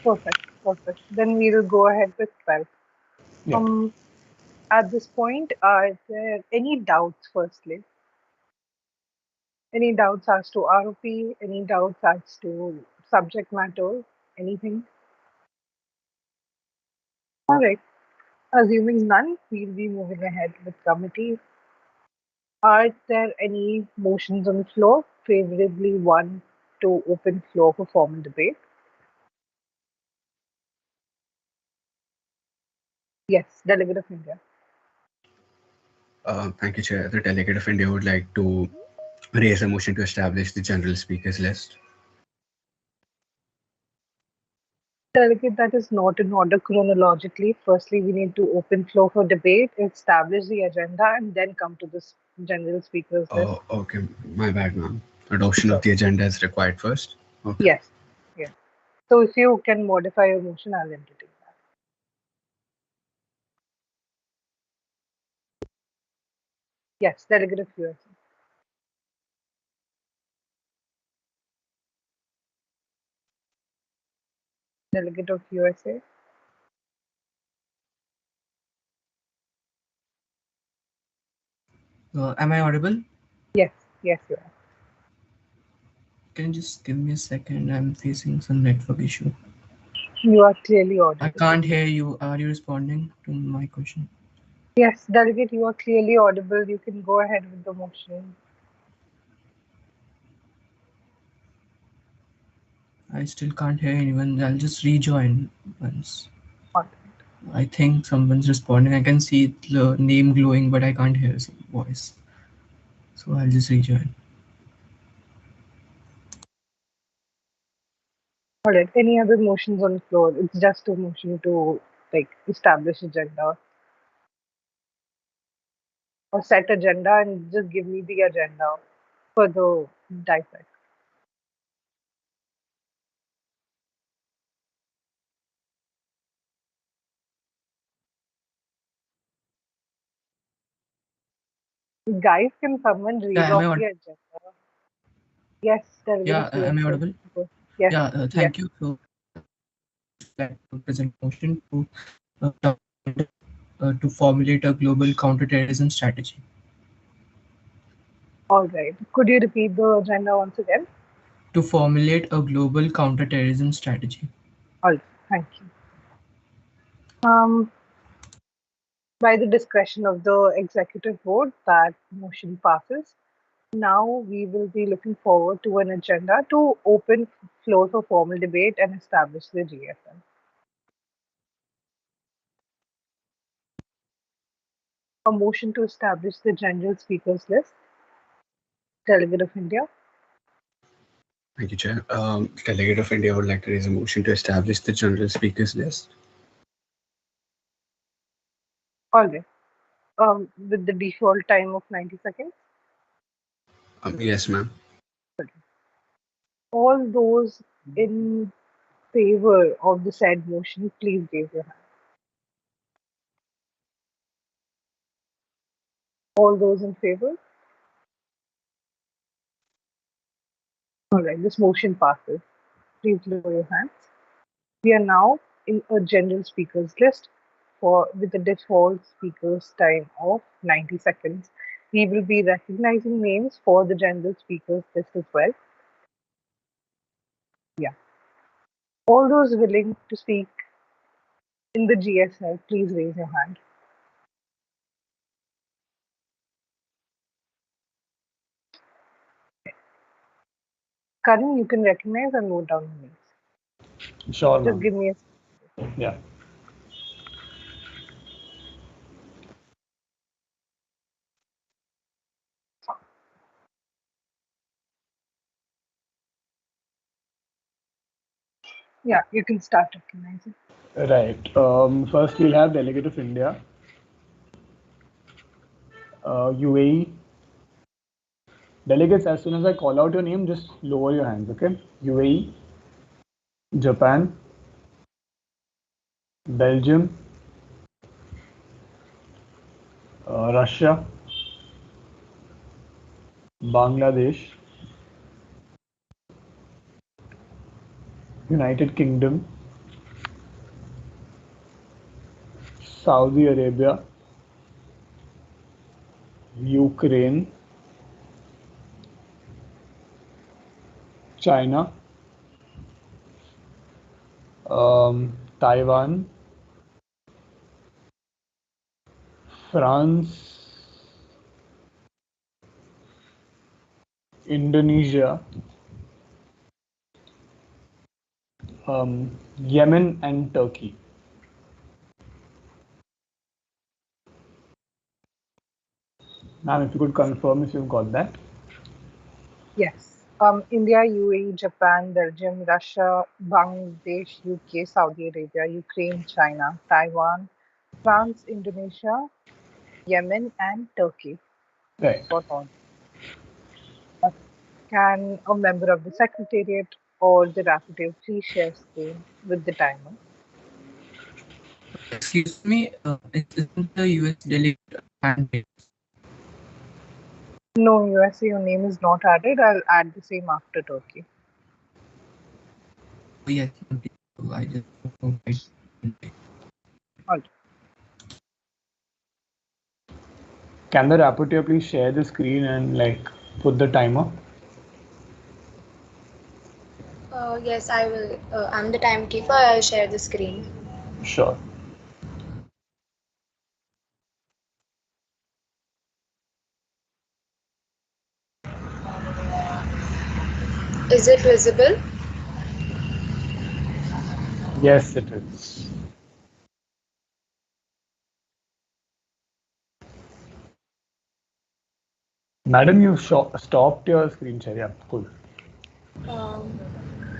Perfect. Perfect. Then we will go ahead with 12. Yeah. At this point, are there any doubts, firstly? Any doubts as to ROP? Any doubts as to subject matter? Anything? All right. Assuming none, we'll be moving ahead with committee. Are there any motions on the floor? Favorably one to open floor for formal debate. Yes, Delegate of India. Thank you, Chair. The Delegate of India would like to raise a motion to establish the general speakers list. Delegate, that is not in order chronologically. Firstly, we need to open floor for debate, establish the agenda, and then come to this general speakers list. Oh, okay. My bad, ma'am. Adoption of the agenda is required first. Okay. Yes, yes. So if you can modify your motion, I'll entertain that. Yes, Delegate of USA. Delegate of USA. Am I audible? Yes, yes, you are. Can you just give me a second? I'm facing some network issue. You are clearly audible. I can't hear you. Are you responding to my question? Yes, Delegate, you are clearly audible. You can go ahead with the motion. I still can't hear anyone. I'll just rejoin once. All right. I think someone's responding. I can see the name glowing, but I can't hear his voice. So I'll just rejoin. All right. Any other motions on the floor? It's just a motion to establish agenda or set agenda and just give me the agenda for the DISEC. Guys, can someone read Yeah, am I off the agenda? Yes, Yeah, am I audible? Yes. Yeah, Yes. thank you. So, like to present motion to formulate a global counterterrorism strategy. All right. Could you repeat the agenda once again? To formulate a global counterterrorism strategy. All right. Thank you. By the discretion of the executive board, that motion passes. Now we will be looking forward to an agenda to open floor for formal debate and establish the GSM. A motion to establish the general speakers list. Delegate of India. Thank you, Chair. Delegate of India would like to raise a motion to establish the general speakers list. All right. With the default time of 90 seconds. Yes, ma'am. All those in favor of the said motion, please raise your hand. All those in favor? All right, this motion passes. Please lower your hands. We are now in a general speakers list with the default speakers time of 90 seconds. We will be recognizing names for the general speakers list as well. Yeah. All those willing to speak in the GSL, please raise your hand. Karan, you can recognize and note down the names. Sure, Just give me a second. Yeah. Yeah, you can start recognizing. Right. First, we'll have Delegate of India, UAE. Delegates, as soon as I call out your name, just lower your hands, okay? UAE, Japan, Belgium, Russia, Bangladesh, United Kingdom, Saudi Arabia, Ukraine, China, Taiwan, France, Indonesia, Yemen, and Turkey. Ma'am, if you could confirm if you've got that. Yes. India, UAE, Japan, Belgium, Russia, Bangladesh, UK, Saudi Arabia, Ukraine, China, Taiwan, France, Indonesia, Yemen, and Turkey. Right. Spot on. Can a member of the Secretariat or the rapporteur please share screen with the timer? Excuse me, isn't the US delegate hand raised? No, USA, your name is not added. I'll add the same after Turkey. Oh, yes, I just right. All right. Can the rapporteur please share the screen and put the timer? Yes, I will. I'm the timekeeper. I'll share the screen. Sure. Is it visible? Yes, it is. Madam, you stopped your screen share. Yeah, cool. Um,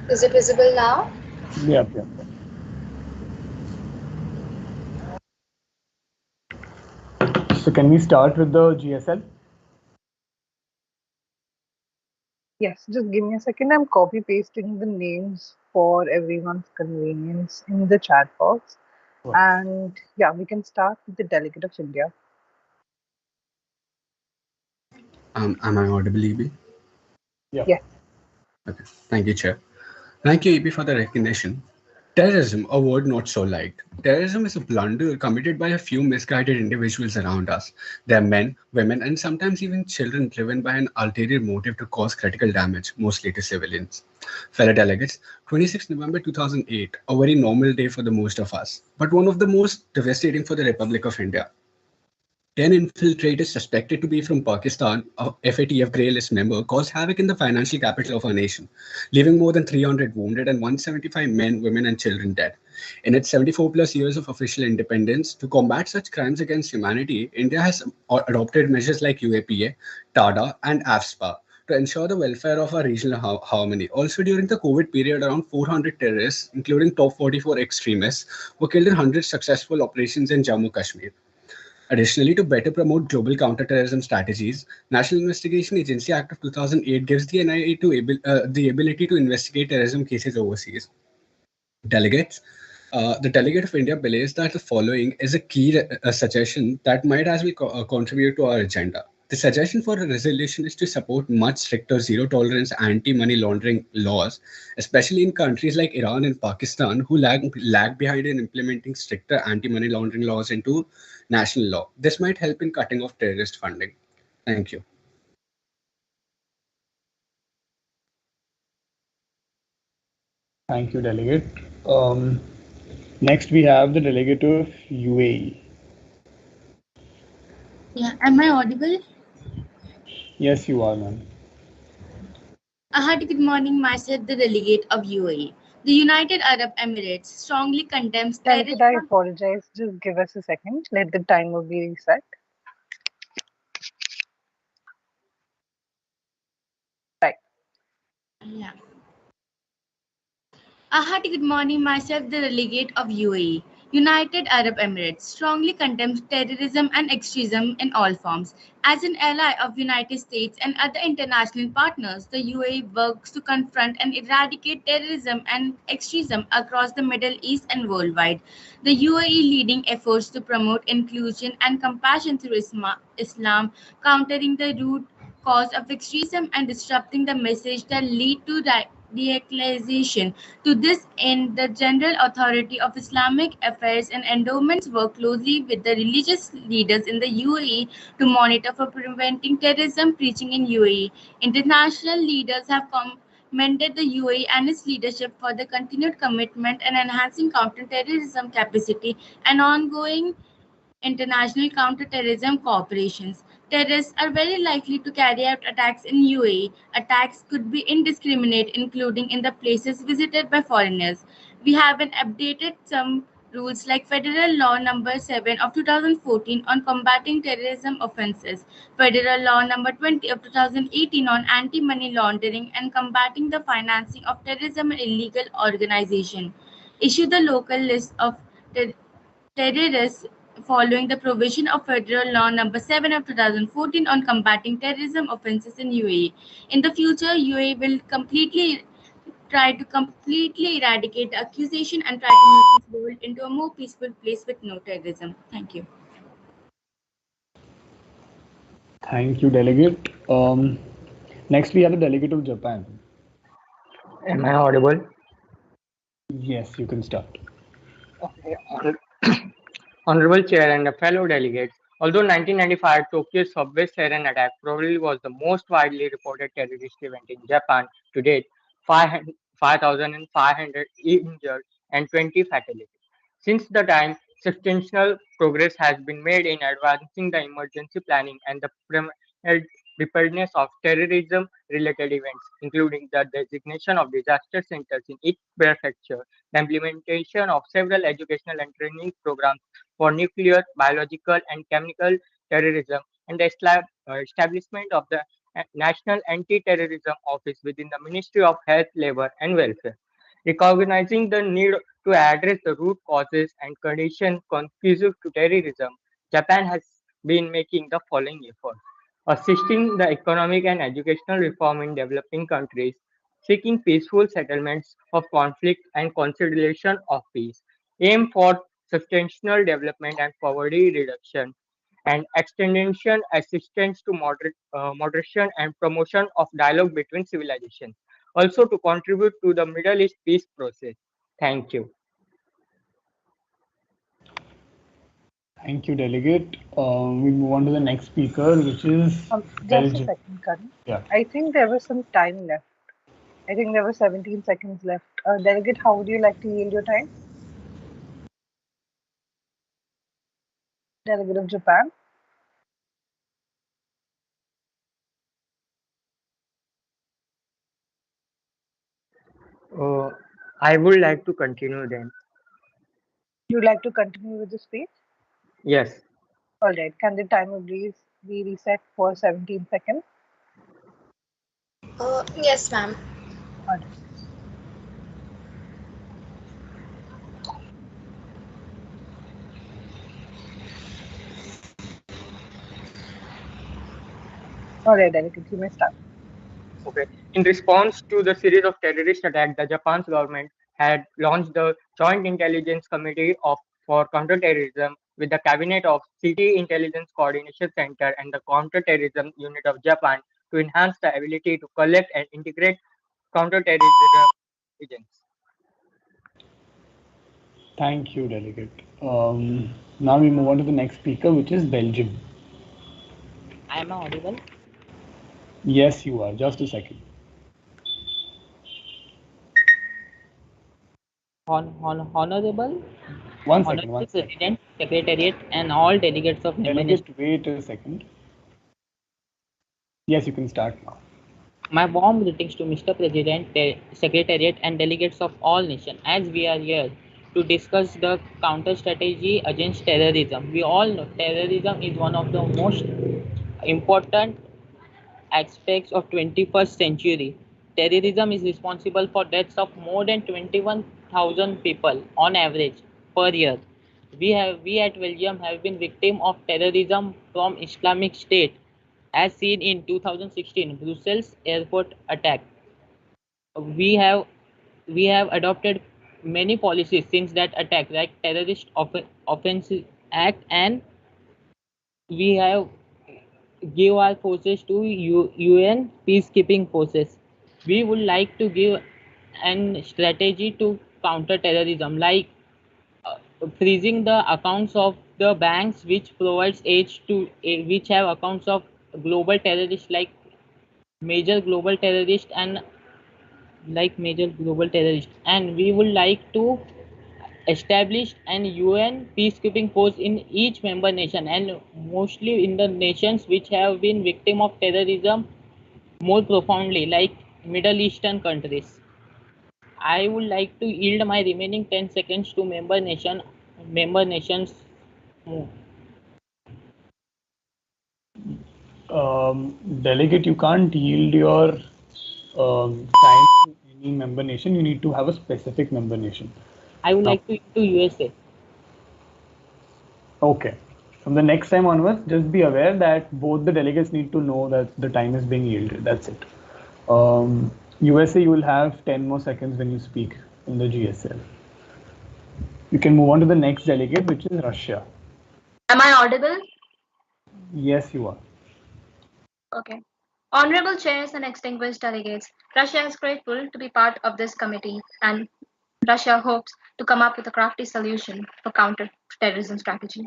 is it visible now? Yep, yep. So can we start with the GSL? Yes, just give me a second. I'm copy pasting the names for everyone's convenience in the chat box. And yeah, we can start with the Delegate of India. Am I audible, EB? Yeah. Yes. Okay. Thank you, Chair. Thank you, EB, for the recognition. Terrorism, a word not so liked. Terrorism is a blunder committed by a few misguided individuals around us. They are men, women, and sometimes even children driven by an ulterior motive to cause critical damage, mostly to civilians. Fellow delegates, 26 November 2008, a very normal day for the most of us, but one of the most devastating for the Republic of India. 10 infiltrators suspected to be from Pakistan, a FATF grey list member, caused havoc in the financial capital of our nation, leaving more than 300 wounded and 175 men, women, and children dead. In its 74 plus years of official independence, to combat such crimes against humanity, India has adopted measures like UAPA, TADA, and AFSPA to ensure the welfare of our regional harmony. Also, during the COVID period, around 400 terrorists, including top 44 extremists, were killed in 100 successful operations in Jammu Kashmir. Additionally, to better promote global counterterrorism strategies, National Investigation Agency Act of 2008 gives the NIA the ability to investigate terrorism cases overseas. Delegates, the delegate of India believes that the following is a key suggestion that might as well contribute to our agenda. The suggestion for a resolution is to support much stricter zero tolerance anti money laundering laws, especially in countries like Iran and Pakistan, who lag behind in implementing stricter anti money laundering laws into national law. This might help in cutting off terrorist funding. Thank you. Thank you, delegate. Next, we have the delegate of UAE. Yeah, am I audible? Yes, you are, ma'am. Hearty good morning, myself, the delegate of UAE. The United Arab Emirates strongly condemns Delegate, I terrorism. apologize. Just give us a second. Let the timer be reset. Right. Yeah. A hearty good morning, myself, the delegate of UAE. United Arab Emirates strongly condemns terrorism and extremism in all forms. As an ally of United States and other international partners, the UAE works to confront and eradicate terrorism and extremism across the Middle East and worldwide. The UAE leading efforts to promote inclusion and compassion through Islam, countering the root cause of extremism and disrupting the message that lead to radicalization. To this end, the General Authority of Islamic Affairs and Endowments work closely with the religious leaders in the UAE to monitor for preventing terrorism preaching in UAE. International leaders have commended the UAE and its leadership for the continued commitment and enhancing counterterrorism capacity and ongoing international counterterrorism cooperations. Terrorists are very likely to carry out attacks in UAE. Attacks could be indiscriminate, including in the places visited by foreigners. We have been updated some rules like Federal Law Number 7 of 2014 on combating terrorism offences, Federal Law Number 20 of 2018 on anti-money laundering and combating the financing of terrorism and illegal organization. Issue the local list of terrorists following the provision of Federal Law Number 7 of 2014 on combating terrorism offences in UAE. In the future, UAE will try to completely eradicate the accusation and try to make this world into a more peaceful place with no terrorism. Thank you. Thank you, delegate. Next, we have the delegate of Japan. Am I audible? Yes, you can start. Okay. Honorable Chair and fellow delegates, although 1995 Tokyo's subway siren attack probably was the most widely reported terrorist event in Japan to date, 5,500 injured and 20 fatalities. Since the time, substantial progress has been made in advancing the emergency planning and the preparedness of terrorism-related events, including the designation of disaster centers in each prefecture, the implementation of several educational and training programs for nuclear, biological, and chemical terrorism, and the establishment of the National Anti-Terrorism Office within the Ministry of Health, Labor, and Welfare. Recognizing the need to address the root causes and conditions conducive to terrorism, Japan has been making the following efforts: assisting the economic and educational reform in developing countries, seeking peaceful settlements of conflict and consolidation of peace, aim for sustainable development and poverty reduction, and extension assistance to moderation and promotion of dialogue between civilizations. Also to contribute to the Middle East peace process. Thank you. Thank you, delegate. We move on to the next speaker, which is Just a second, Karan. Yeah. I think there was some time left. I think there were 17 seconds left. Delegate, how would you like to yield your time? Delegate of Japan. I would like to continue then. You'd like to continue with the speech? Yes. All right. Can the timer please be reset for 17 seconds? Yes, ma'am. All right. All right, delegate, you may start. Okay. In response to the series of terrorist attacks, the Japan's government had launched the Joint Intelligence Committee for Counterterrorism with the cabinet of City Intelligence Coordination Center and the Counterterrorism Unit of Japan to enhance the ability to collect and integrate counterterrorism intelligence. Thank you, delegate. Now we move on to the next speaker, which is Belgium. I am audible. Yes, you are. Just a second. Honorable One second. President, Secretariat, and all delegates of Delegate, wait a second. Yes, you can start now. My warm greetings to Mr. President, Secretariat, and delegates of all nations. As we are here to discuss the counter strategy against terrorism, we all know terrorism is one of the most important aspects of 21st century. Terrorism is responsible for deaths of more than 21,000 people on average per year. We at Belgium have been victim of terrorism from Islamic State, as seen in 2016 Brussels airport attack. We have adopted many policies since that attack, like Terrorist Offences Act, and we have give our forces to UN peacekeeping forces. We would like to give and strategy to counter terrorism, like freezing the accounts of the banks which provides aid to which have accounts of global terrorists, major global terrorists and and we would like to establish an UN peacekeeping force in each member nation, and mostly in the nations which have been victim of terrorism more profoundly, like Middle Eastern countries. I would like to yield my remaining 10 seconds to member nations. Delegate, you can't yield your time to any member nation. You need to have a specific member nation. I would Now, like to yield to USA. okay. From the next time onwards, just be aware that both the delegates need to know that the time is being yielded. That's it. USA, you will have 10 more seconds when you speak in the GSL. You can move on to the next delegate, which is Russia. Am I audible? Yes, you are. Okay. Honorable chairs and extinguished delegates, Russia is grateful to be part of this committee, and Russia hopes to come up with a crafty solution for counter-terrorism strategy.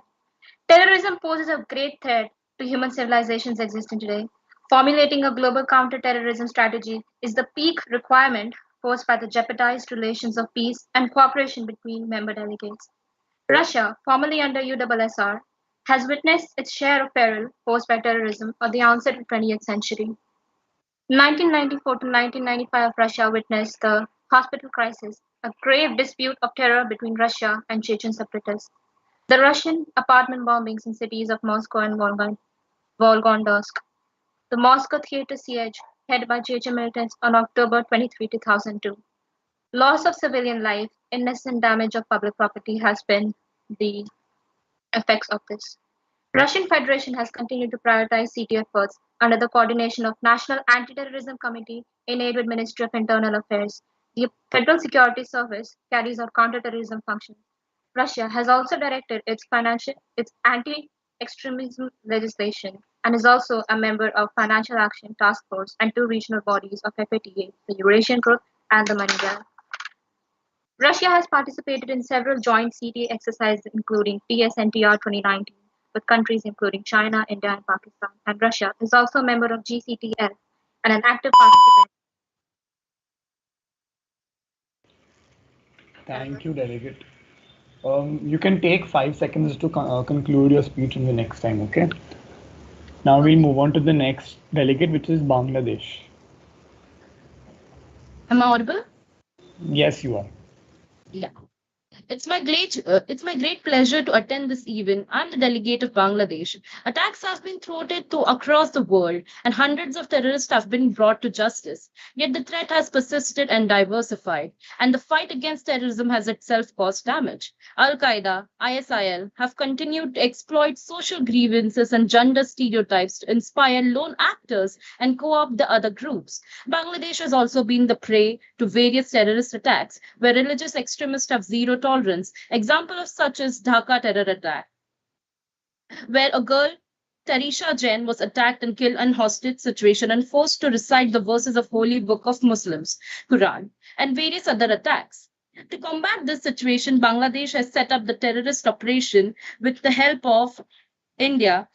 Terrorism poses a great threat to human civilizations existing today. Formulating a global counter-terrorism strategy is the peak requirement posed by the jeopardized relations of peace and cooperation between member delegates. Russia, formerly under USSR, has witnessed its share of peril posed by terrorism at the onset of the 20th century. 1994 to 1995, Russia witnessed the hospital crisis, a grave dispute of terror between Russia and Chechen separatists. The Russian apartment bombings in cities of Moscow and Volgodonsk. The Moscow theater siege, headed by Chechen militants on October 23, 2002. Loss of civilian life, innocent damage of public property has been the effects of this. Russian Federation has continued to prioritize CT efforts under the coordination of National Anti-Terrorism Committee in aid with Ministry of Internal Affairs. The Federal Security Service carries out counterterrorism functions. Russia has also directed its anti-extremism legislation and is also a member of Financial Action Task Force and two regional bodies of FATA, the Eurasian Group and the MONEYVAL. Russia has participated in several joint CTA exercises, including TSNTR 2019, with countries including China, India, and Pakistan. And Russia is also a member of GCTL and an active participant. Thank you, delegate. You can take 5 seconds to conclude your speech in the next time, okay? Now we'll move on to the next delegate, which is Bangladesh. Am I audible? Yes, you are. Yeah. It's my great pleasure to attend this event. I'm the delegate of Bangladesh. Attacks have been thwarted to across the world, and hundreds of terrorists have been brought to justice. Yet the threat has persisted and diversified, and the fight against terrorism has itself caused damage. Al Qaeda, ISIL have continued to exploit social grievances and gender stereotypes to inspire lone actors and co-opt the other groups. Bangladesh has also been the prey to various terrorist attacks, where religious extremists have zero tolerance. Example of such is Dhaka terror attack, where a girl, Tarisha Jain, was attacked and killed in hostage situation and forced to recite the verses of Holy Book of Muslims, Quran, and various other attacks. To combat this situation, Bangladesh has set up the terrorist operation with the help of India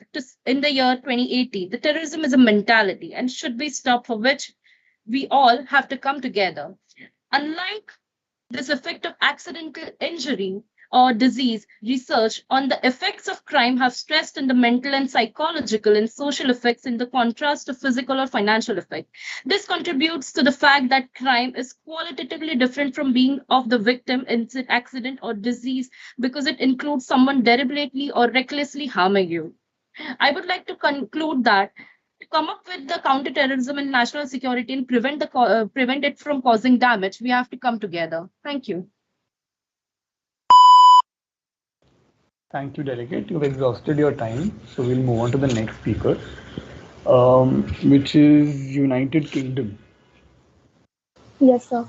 in the year 2080. The terrorism is a mentality and should be stopped, for which we all have to come together. Unlike this effect of accidental injury or disease, research on the effects of crime have stressed in the mental and psychological and social effects in the contrast to physical or financial effect. This contributes to the fact that crime is qualitatively different from being of the victim in accident or disease because it includes someone deliberately or recklessly harming you. I would like to conclude that to come up with the counterterrorism and national security and prevent it from causing damage, we have to come together. Thank you. Thank you, delegate. You've exhausted your time, so we'll move on to the next speaker, which is United Kingdom. Yes, sir.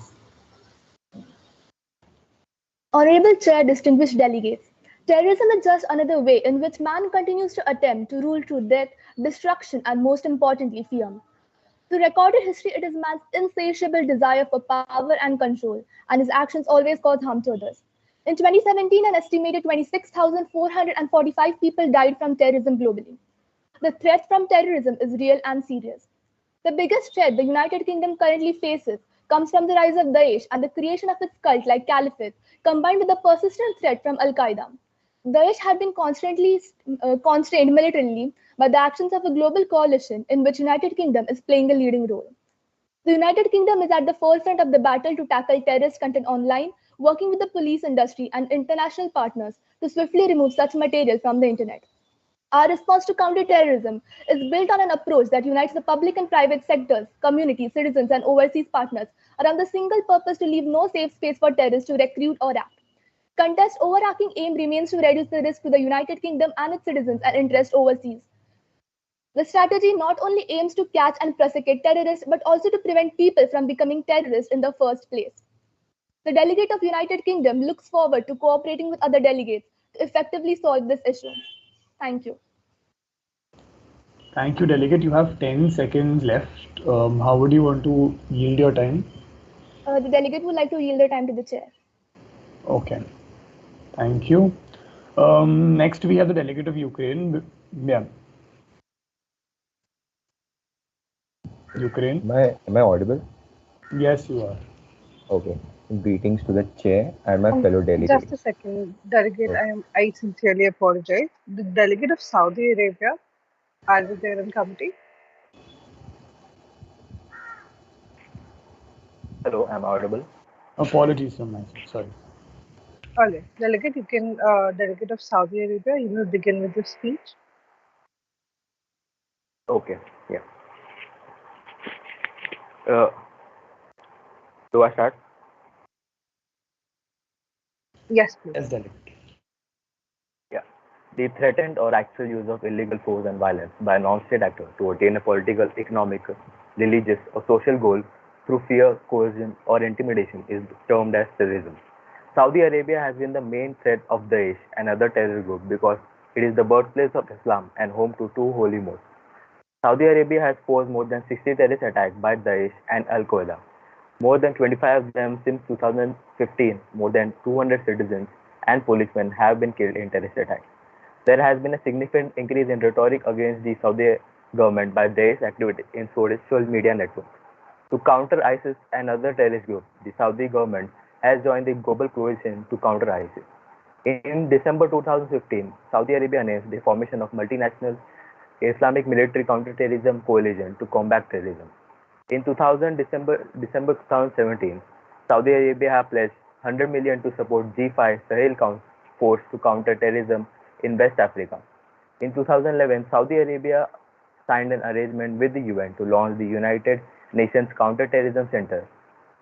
Honorable Chair, distinguished delegates, terrorism is just another way in which man continues to attempt to rule through death, destruction, and most importantly, fear. Through recorded history, it is man's insatiable desire for power and control, and his actions always cause harm to others. In 2017, an estimated 26,445 people died from terrorism globally. The threat from terrorism is real and serious. The biggest threat the United Kingdom currently faces comes from the rise of Daesh and the creation of its cult-like caliphate, combined with the persistent threat from Al-Qaeda. Daesh had been constantly constrained militarily by the actions of a global coalition in which United Kingdom is playing a leading role. The United Kingdom is at the forefront of the battle to tackle terrorist content online, working with the police industry and international partners to swiftly remove such material from the internet. Our response to counterterrorism is built on an approach that unites the public and private sectors, communities, citizens, and overseas partners around the single purpose to leave no safe space for terrorists to recruit or act. Contest's overarching aim remains to reduce the risk to the United Kingdom and its citizens and interests overseas. The strategy not only aims to catch and prosecute terrorists, but also to prevent people from becoming terrorists in the first place. The delegate of United Kingdom looks forward to cooperating with other delegates to effectively solve this issue. Thank you. Thank you, Delegate. You have 10 seconds left. How would you want to yield your time? The delegate would like to yield the time to the chair. Okay. Thank you. Next, we have the delegate of Ukraine. Yeah. Ukraine. Am I audible? Yes, you are. Okay. Greetings to the chair and my fellow delegates. Just a second, delegate. I sincerely apologize. The delegate of Saudi Arabia, are they there in committee? Hello, am I audible? Apologies from my side. Sorry. All right, delegate, you can, delegate of Saudi Arabia, you will begin with your speech. Okay, yeah. Do I start? Yes, please. Yes, delegate. Yeah. The threatened or actual use of illegal force and violence by a non-state actor to attain a political, economic, religious, or social goal through fear, coercion, or intimidation is termed as terrorism. Saudi Arabia has been the main threat of Daesh and other terror groups because it is the birthplace of Islam and home to two holy mosques. Saudi Arabia has posed more than 60 terrorist attacks by Daesh and Al-Qaeda. More than 25 of them since 2015. More than 200 citizens and policemen have been killed in terrorist attacks. There has been a significant increase in rhetoric against the Saudi government by Daesh activity in social media networks. To counter ISIS and other terrorist groups, the Saudi government has joined the global coalition to counter ISIS. In December 2015, Saudi Arabia announced the formation of multinational Islamic military counterterrorism coalition to combat terrorism. In December 2017, Saudi Arabia pledged 100 million to support G5 Sahel force to counter terrorism in West Africa. In 2011, Saudi Arabia signed an arrangement with the UN to launch the United Nations Counterterrorism Center.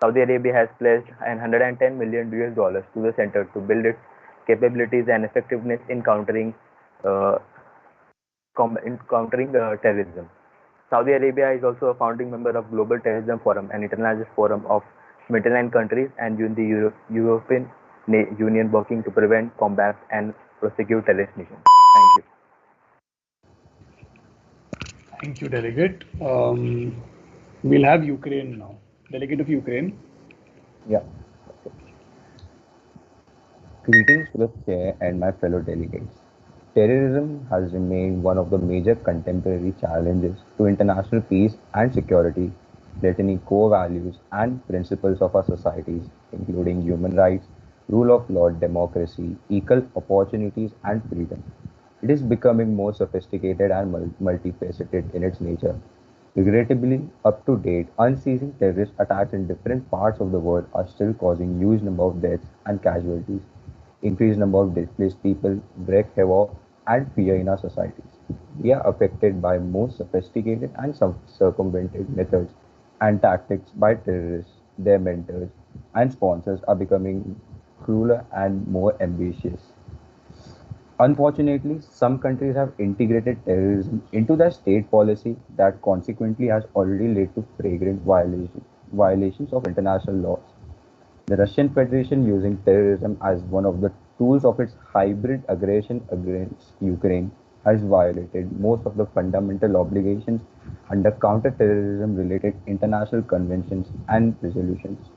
Saudi Arabia has pledged $110 million to the center to build its capabilities and effectiveness in countering terrorism. Saudi Arabia is also a founding member of Global Terrorism Forum, an international forum of 29 countries and the European Union working to prevent, combat, and prosecute terrorist nations. Thank you. Thank you, delegate. We'll have Ukraine now. Delegate of Ukraine. Yeah. Greetings to the chair and my fellow delegates. Terrorism has remained one of the major contemporary challenges to international peace and security, threatening core values and principles of our societies, including human rights, rule of law, democracy, equal opportunities, and freedom. It is becoming more sophisticated and multifaceted in its nature. Regrettably, up to date, unceasing terrorist attacks in different parts of the world are still causing huge number of deaths and casualties, increased number of displaced people, wreak havoc, and fear in our societies. We are affected by more sophisticated and circumvented methods and tactics by terrorists. Their mentors and sponsors are becoming crueler and more ambitious. Unfortunately, some countries have integrated terrorism into their state policy that consequently has already led to flagrant violations of international laws. The Russian Federation using terrorism as one of the tools of its hybrid aggression against Ukraine has violated most of the fundamental obligations under counter-terrorism related international conventions and resolutions.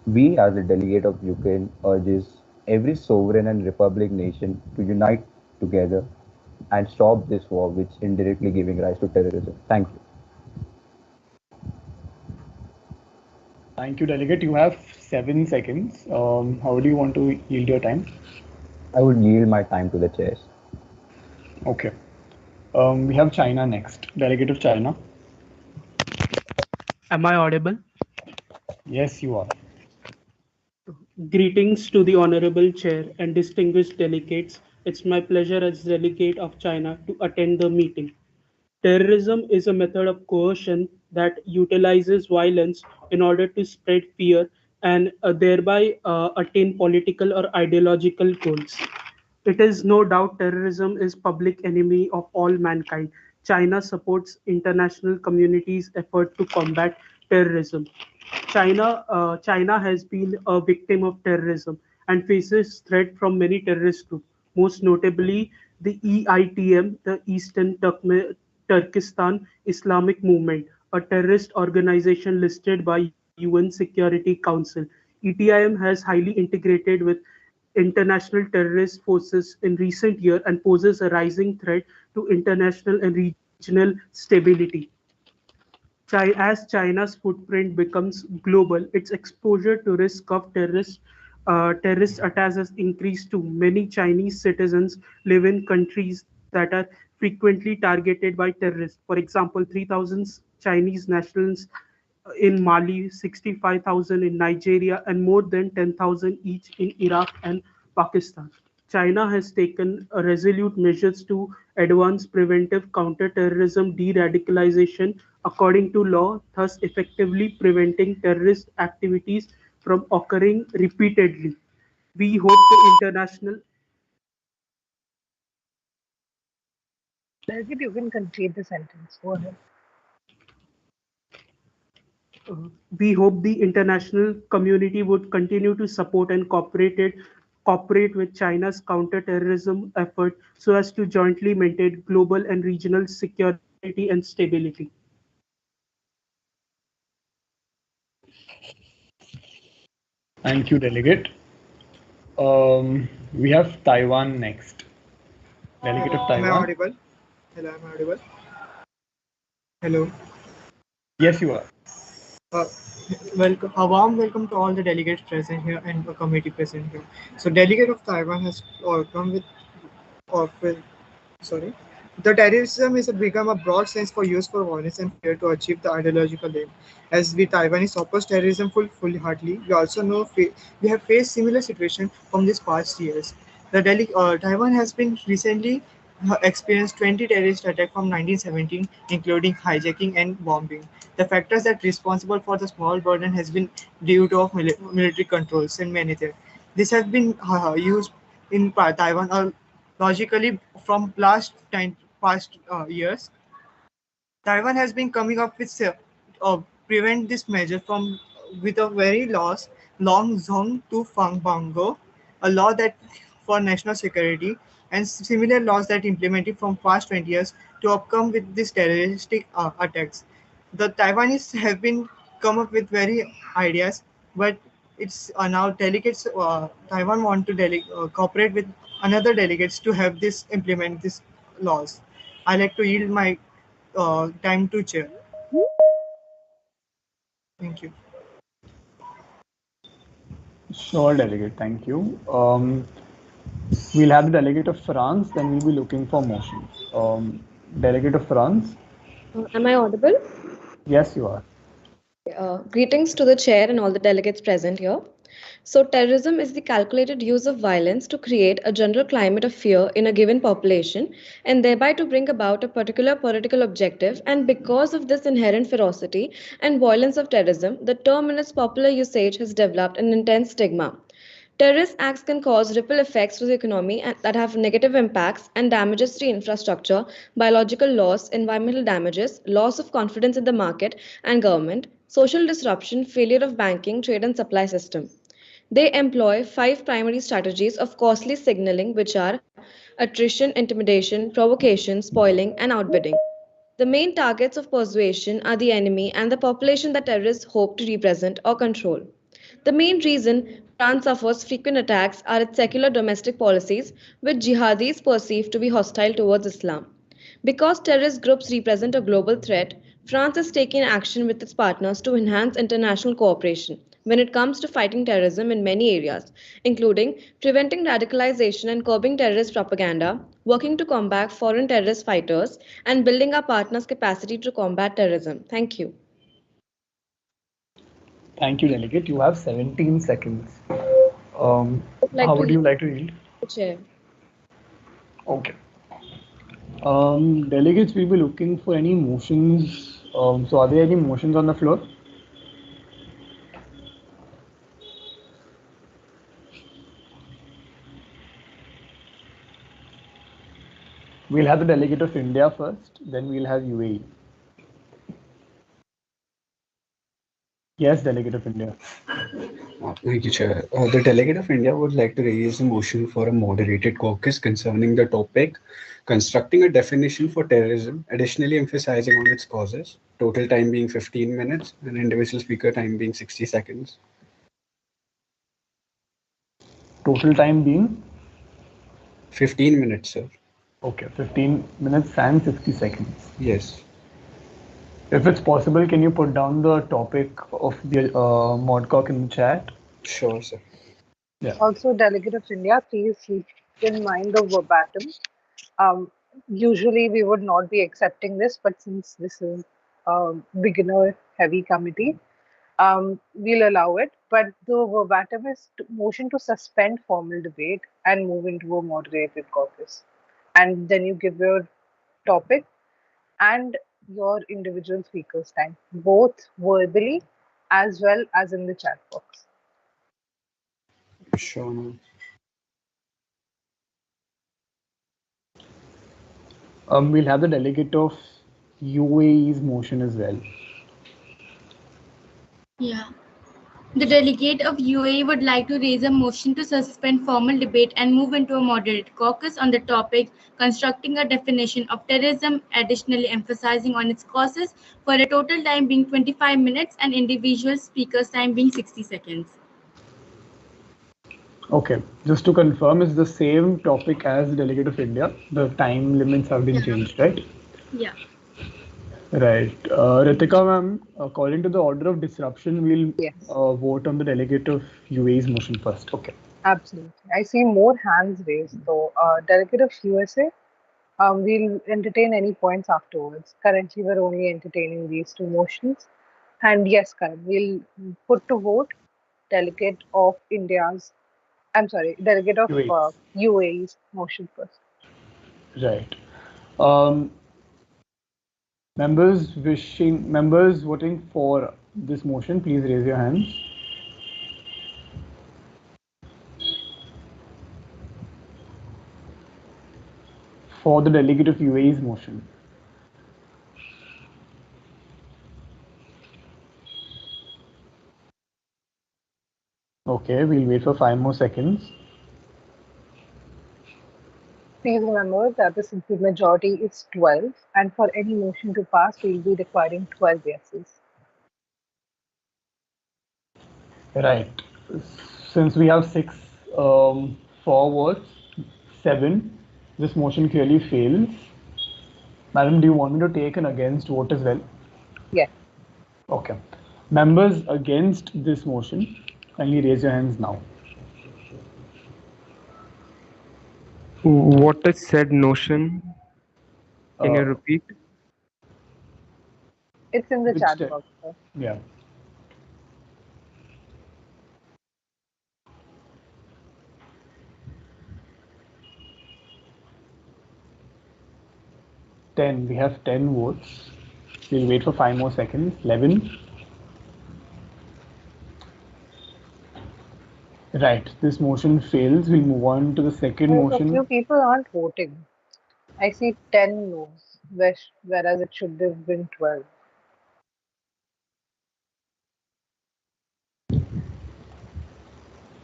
We, as a delegate of Ukraine, urges every sovereign and republic nation to unite together and stop this war, which indirectly giving rise to terrorism. Thank you. Thank you, Delegate. You have 7 seconds. How do you want to yield your time? I would yield my time to the chairs. Okay. We have China next. Delegate of China. Am I audible? Yes, you are. Greetings to the Honorable Chair and distinguished delegates. It's my pleasure as delegate of China to attend the meeting. Terrorism is a method of coercion that utilizes violence in order to spread fear and thereby attain political or ideological goals. It is no doubt terrorism is public enemy of all mankind. China supports international community's effort to combat terrorism. China has been a victim of terrorism and faces threat from many terrorist groups, most notably the EITM, the Eastern Turkestan Islamic Movement, a terrorist organization listed by UN Security Council. ETIM has highly integrated with international terrorist forces in recent years and poses a rising threat to international and regional stability. As China's footprint becomes global, its exposure to risk of terrorist attacks has increased too. Many Chinese citizens live in countries that are frequently targeted by terrorists. For example, 3,000 Chinese nationals in Mali, 65,000 in Nigeria, and more than 10,000 each in Iraq and Pakistan. China has taken resolute measures to advance preventive counter-terrorism de-radicalization according to law, thus effectively preventing terrorist activities from occurring repeatedly. We hope the international Delegate, you can complete the sentence. Go ahead. we hope the international community would continue to support and cooperate with China's counter-terrorism effort so as to jointly maintain global and regional security and stability. Thank you, Delegate. We have Taiwan next. Delegate of Am I Taiwan. audible? Hello, am I audible? Hello. Yes, you are. A warm welcome to all the delegates present here and the committee present here. So, delegate of Taiwan has come with sorry. The terrorism is become a broad sense for use for violence and fear to achieve the ideological aim. As we Taiwanese oppose terrorism full-heartedly, we also know we have faced similar situation from these past years. Taiwan has been recently experienced 20 terrorist attacks from 1917, including hijacking and bombing. The factors that responsible for the small burden has been due to of military controls and many things. This has been used in Taiwan logically from past years. Taiwan has been coming up with prevent this measure from with a very long zone to Fang Bango, a law that for national security and similar laws that implemented from past 20 years to overcome with these terroristic attacks. The Taiwanese have been come up with very ideas, but it's now delegates. Taiwan want to cooperate with another delegates to have this implement these laws. I like to yield my time to chair. Thank you. Sure, Delegate. Thank you. We'll have the Delegate of France, then we'll be looking for motions. Delegate of France. Am I audible? Yes, you are. Greetings to the chair and all the delegates present here. So, terrorism is the calculated use of violence to create a general climate of fear in a given population and thereby to bring about a particular political objective. And because of this inherent ferocity and violence of terrorism, the term in its popular usage has developed an intense stigma. Terrorist acts can cause ripple effects to the economy that have negative impacts and damages to infrastructure, biological loss, environmental damages, loss of confidence in the market and government, social disruption, failure of banking, trade and supply system. They employ 5 primary strategies of costly signaling, which are attrition, intimidation, provocation, spoiling, and outbidding. The main targets of persuasion are the enemy and the population that terrorists hope to represent or control. The main reason France suffers frequent attacks are its secular domestic policies, which jihadis perceive to be hostile towards Islam. Because terrorist groups represent a global threat, France is taking action with its partners to enhance international cooperation when it comes to fighting terrorism in many areas, including preventing radicalization and curbing terrorist propaganda, working to combat foreign terrorist fighters, and building our partners' capacity to combat terrorism. Thank you. Thank you, Delegate. You have 17 seconds. Like How to would you like to yield? Chair. Okay. Delegates will be looking for any motions. So are there any motions on the floor? We'll have the delegate of India first, then we'll have UAE. Yes, delegate of India. Thank you, Chair. The delegate of India would like to raise a motion for a moderated caucus concerning the topic constructing a definition for terrorism, additionally emphasizing on its causes, total time being 15 minutes and individual speaker time being 60 seconds. Total time being? 15 minutes, sir. Okay, 15 minutes and 60 seconds. Yes. If it's possible, can you put down the topic of the modcock in the chat? Sure, sir. Yeah. Also, Delegate of India, please keep in mind the verbatim. Usually we would not be accepting this, but since this is a beginner-heavy committee, we'll allow it. But the verbatim is motion to suspend formal debate and move into a moderated caucus. And then you give your topic and your individual speaker's time, both verbally as well as in the chat box. Sure, ma'am. We'll have the delegate of UAE's motion as well. Yeah. The delegate of UAE would like to raise a motion to suspend formal debate and move into a moderate caucus on the topic constructing a definition of terrorism, additionally emphasizing on its causes, for a total time being 25 minutes and individual speakers' time being 60 seconds. Okay, just to confirm, it's the same topic as the delegate of India. The time limits have been changed, right? Yeah. Right. Ritika ma'am, according to the order of disruption, we'll vote on the delegate of UAE's motion first. Okay. Absolutely. I see more hands raised. So, Delegate of USA, we'll entertain any points afterwards. Currently, we're only entertaining these two motions. And yes, Karan, we'll put to vote Delegate of Delegate of UAE's motion first. Right. Members voting for this motion, please raise your hands. For the delegate of UAE's motion. Okay, we'll wait for 5 more seconds. Please remember that the simple majority is 12, and for any motion to pass, we'll be requiring 12 yeses. Right. Since we have 6 for votes, 7, this motion clearly fails. Madam, do you want me to take an against vote as well? Yes. Okay. Members against this motion, kindly raise your hands now. What is said notion? Can you repeat? It's in the chat box, sir. Yeah. We have 10 votes. We'll wait for 5 more seconds. 11. Right, this motion fails. We'll move on to the second motion. A few people aren't voting. I see 10 no's, whereas it should have been 12.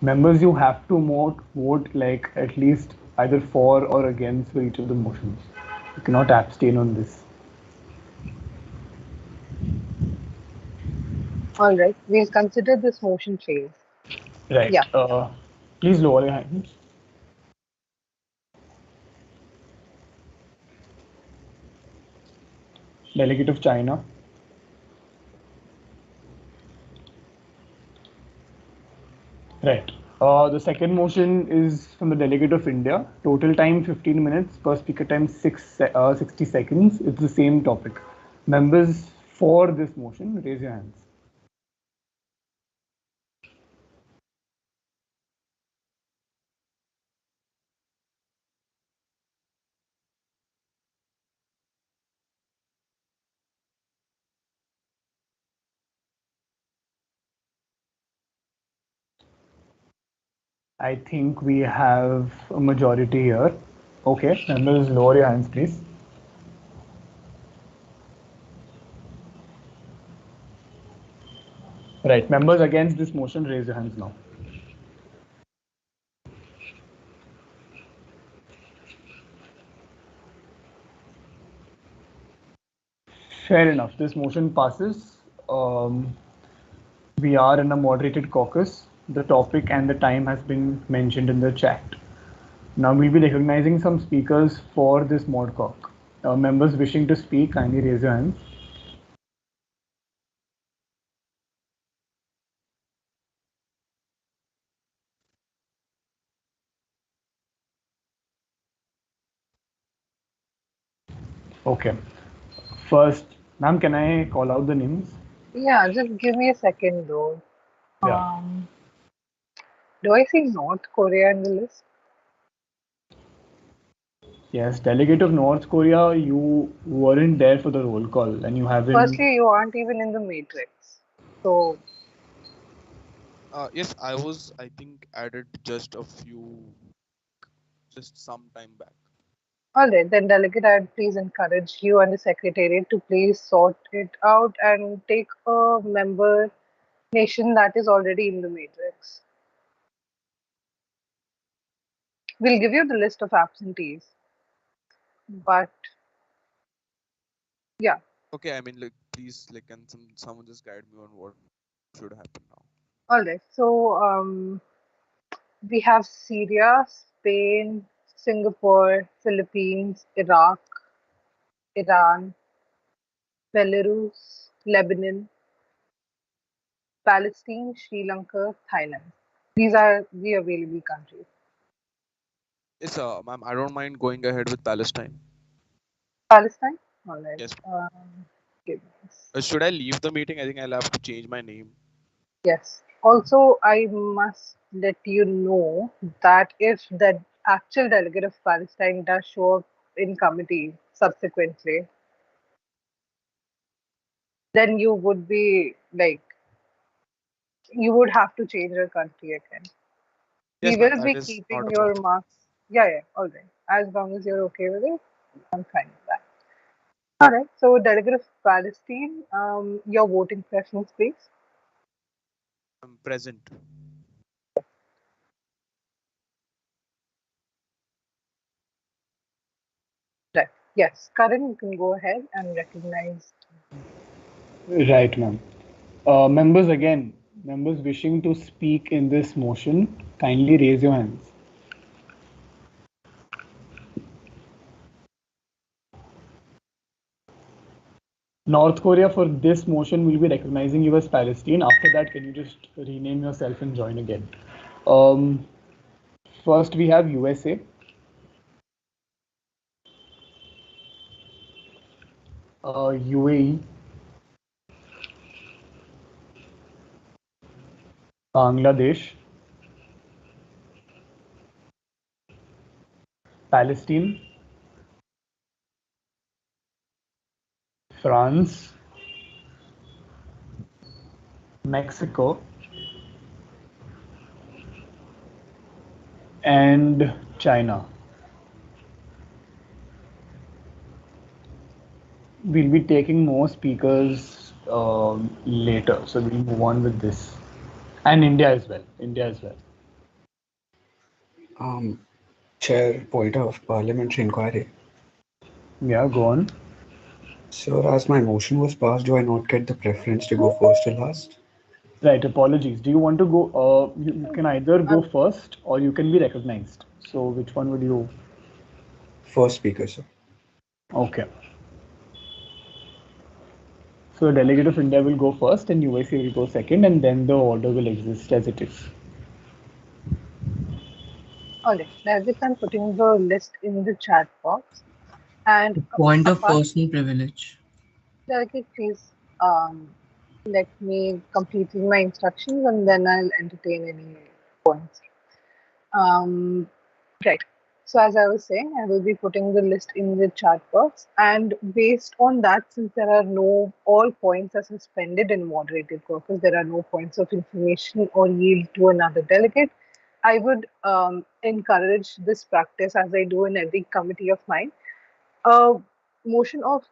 Members, you have to vote like at least either for or against for each of the motions. You cannot abstain on this. All right, we'll consider this motion failed. Right. Yeah. Please lower your hands. Delegate of China. Right. The second motion is from the delegate of India. Total time 15 minutes. Per speaker time 60 seconds. It's the same topic. Members for this motion, raise your hands. I think we have a majority here. Okay, members, lower your hands, please. Right, members against this motion, raise your hands now. Fair enough, this motion passes. We are in a moderated caucus. The topic and the time has been mentioned in the chat. Now we'll be recognizing some speakers for this mod cauc. Members wishing to speak, kindly raise your hands. Okay. First, ma'am, can I call out the names? Yeah, just give me a second though. Yeah. Do I see North Korea in the list? Yes, delegate of North Korea, you weren't there for the roll call and you haven't. Firstly, you aren't even in the matrix. So. Yes, I was, I think, added just some time back. All right, then Delegate, I'd please encourage you and the Secretariat to please sort it out and take a member nation that is already in the matrix. We'll give you the list of absentees, but yeah. Okay, I mean, like, please, like, can someone just guide me on what should happen now? All right, so we have Syria, Spain, Singapore, Philippines, Iraq, Iran, Belarus, Lebanon, Palestine, Sri Lanka, Thailand. These are the available countries. Yes, ma'am, I don't mind going ahead with Palestine. Palestine? All right. Yes. Should I leave the meeting? I think I'll have to change my name. Yes. Also, I must let you know that if the actual delegate of Palestine does show up in committee subsequently, then you would be like, you would have to change your country again. Yes, We will that be is keeping not a your problem. marks. Yeah, all right. As long as you're okay with it, I'm fine with that. All right. So, delegate of Palestine, your voting preference, please. I'm present. Right. Yes, Karan, you can go ahead and recognize. Right, ma'am. Members wishing to speak in this motion, kindly raise your hands. North Korea, for this motion, will be recognizing you as Palestine. After that, can you just rename yourself and join again? First, we have USA. UAE. Bangladesh. Palestine. France. Mexico. And China. We'll be taking more speakers later, so we'll move on with this. And India as well. Chair, point of parliamentary inquiry. Yeah, go on. Sir, as my motion was passed, do I not get the preference to go first or last? Right, apologies. Do you want to go? You can either go first or you can be recognized. So which one would you? First speaker, sir. Okay. So the delegate of India will go first and USA will go second, and then the order will exist as it is. Alright, delegates, I'm putting the list in the chat box. And Point of apart, personal privilege. delegate, please let me complete my instructions and then I'll entertain any points. Right. So as I was saying, I will be putting the list in the chat box, and based on that, since there are all points are suspended in moderated caucus, there are no points of information or yield to another delegate. I would encourage this practice as I do in every committee of mine. A motion of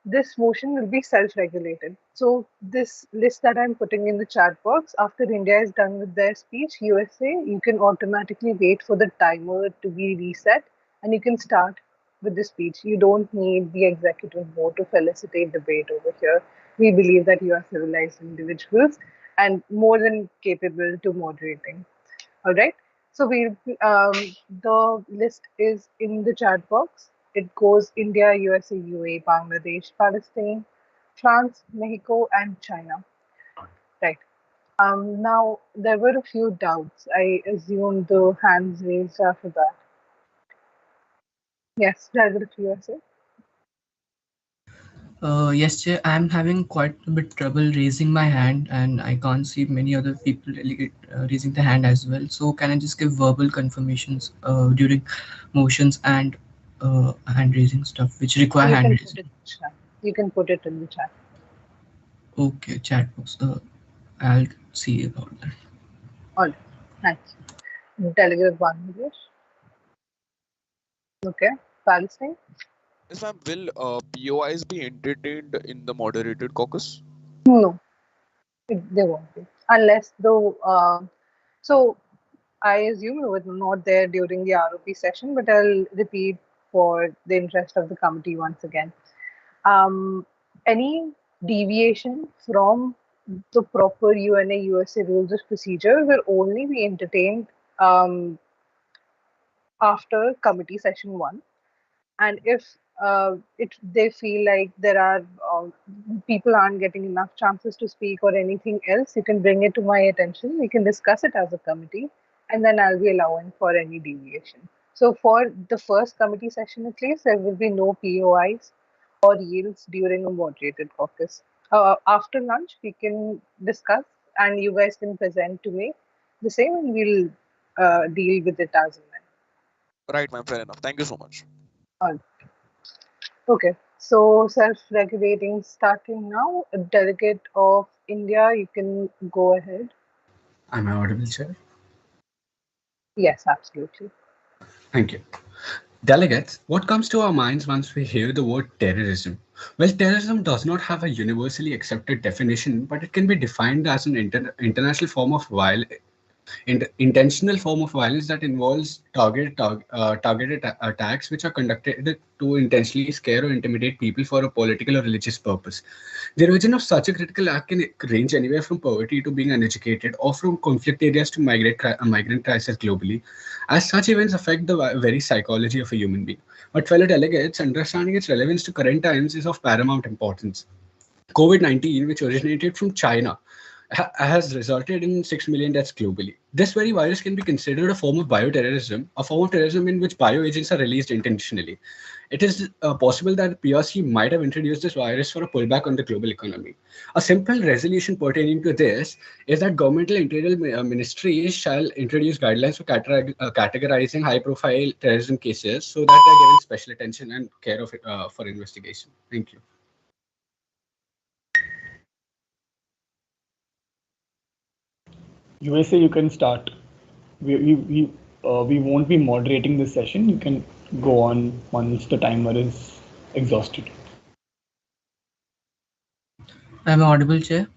this motion will be self-regulated. So this list that I'm putting in the chat box, after India is done with their speech, USA, you can automatically wait for the timer to be reset and you can start with the speech. You don't need the executive board to felicitate debate over here. We believe that you are civilized individuals and more than capable to moderating. All right. So the list is in the chat box. It goes India, USA, UAE, Bangladesh, Palestine, France, Mexico, and China. Right. Now there were a few doubts. I assume the hands raised after that. Yes, President of USA. Yes, Chair, I'm having quite a bit trouble raising my hand, and I can't see many other people raising the hand as well. So can I just give verbal confirmations during motions and hand raising stuff, which require You hand can raising? put it in the chat. You can put it in the chat. Okay, chat box. I'll see about that. All right. Thanks. Delegate of Bangladesh. Okay. Palestine. Yes, ma'am. Will POIs be entertained in the moderated caucus? No, they won't be unless the so I assume you were not there during the ROP session, but I'll repeat for the interest of the committee once again. Any deviation from the proper UNA USA rules of procedure will only be entertained after committee session 1. And if they feel like there are people aren't getting enough chances to speak or anything else, you can bring it to my attention. We can discuss it as a committee, and then I'll be allowing for any deviation. So for the first committee session at least, there will be no POIs or yields during a moderated caucus. After lunch, we can discuss, and you guys can present to me the same, and we'll deal with it as and when. Right, ma'am. Fair enough. Thank you so much. All Okay, so self-regulating starting now. A delegate of India, you can go ahead. Am I audible, Chair? Yes, absolutely. Thank you. Delegates, what comes to our minds once we hear the word terrorism? Well, terrorism does not have a universally accepted definition, but it can be defined as an international form of intentional form of violence that involves targeted attacks which are conducted to intentionally scare or intimidate people for a political or religious purpose. The origin of such a critical act can range anywhere from poverty to being uneducated or from conflict areas to migrant crisis globally, as such events affect the very psychology of a human being. But fellow delegates, understanding its relevance to current times is of paramount importance. COVID-19, which originated from China, has resulted in 6 million deaths globally. This very virus can be considered a form of bioterrorism, a form of terrorism in which bioagents are released intentionally. It is possible that PRC might have introduced this virus for a pullback on the global economy. A simple resolution pertaining to this is that governmental interior ministries shall introduce guidelines for categorizing high-profile terrorism cases so that they're given special attention and care of for investigation. Thank you. USA, you can start. We won't be moderating this session. You can go on once the timer is exhausted. I'm audible, Chair.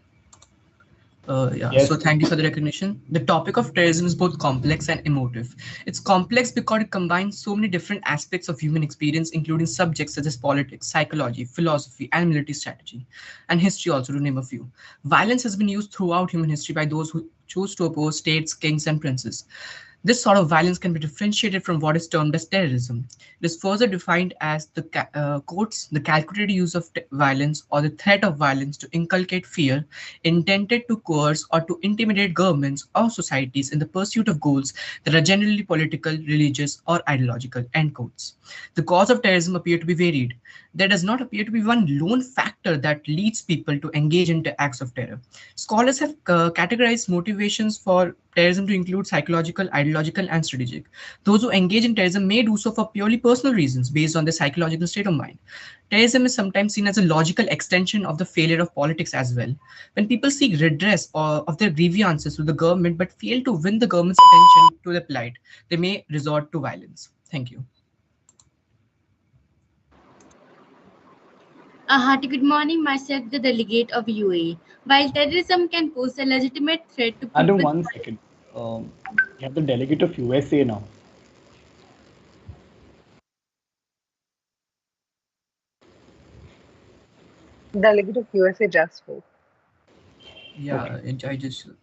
Yeah, Yes. so thank you for the recognition. The topic of terrorism is both complex and emotive. It's complex because it combines so many different aspects of human experience, including subjects such as politics, psychology, philosophy, and military strategy, and history, also, to name a few. Violence has been used throughout human history by those who choose to oppose states, kings, and princes. This sort of violence can be differentiated from what is termed as terrorism. It is further defined as quotes, the calculated use of violence or the threat of violence to inculcate fear, intended to coerce or to intimidate governments or societies in the pursuit of goals that are generally political, religious, or ideological. End quotes. The cause of terrorism appear to be varied. There does not appear to be one lone factor that leads people to engage in acts of terror. Scholars have categorized motivations for terrorism to include psychological, ideological, and strategic. Those who engage in terrorism may do so for purely personal reasons based on their psychological state of mind. Terrorism is sometimes seen as a logical extension of the failure of politics as well. When people seek redress of their grievances to the government but fail to win the government's attention to their plight, they may resort to violence. Thank you. A hearty good morning, myself, the delegate of UAE. While terrorism can pose a legitimate threat to Adam, people's 1 second. You have the delegate of USA now. Delegate of USA just spoke. Yeah, I just. Yeah,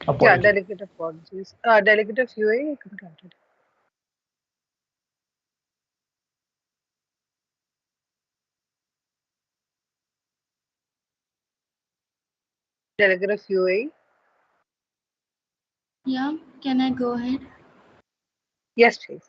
Apologies. delegate of apologies. Delegate of UAE, you can continue. Delegate of UAE. Yeah, can I go ahead? Yes, please.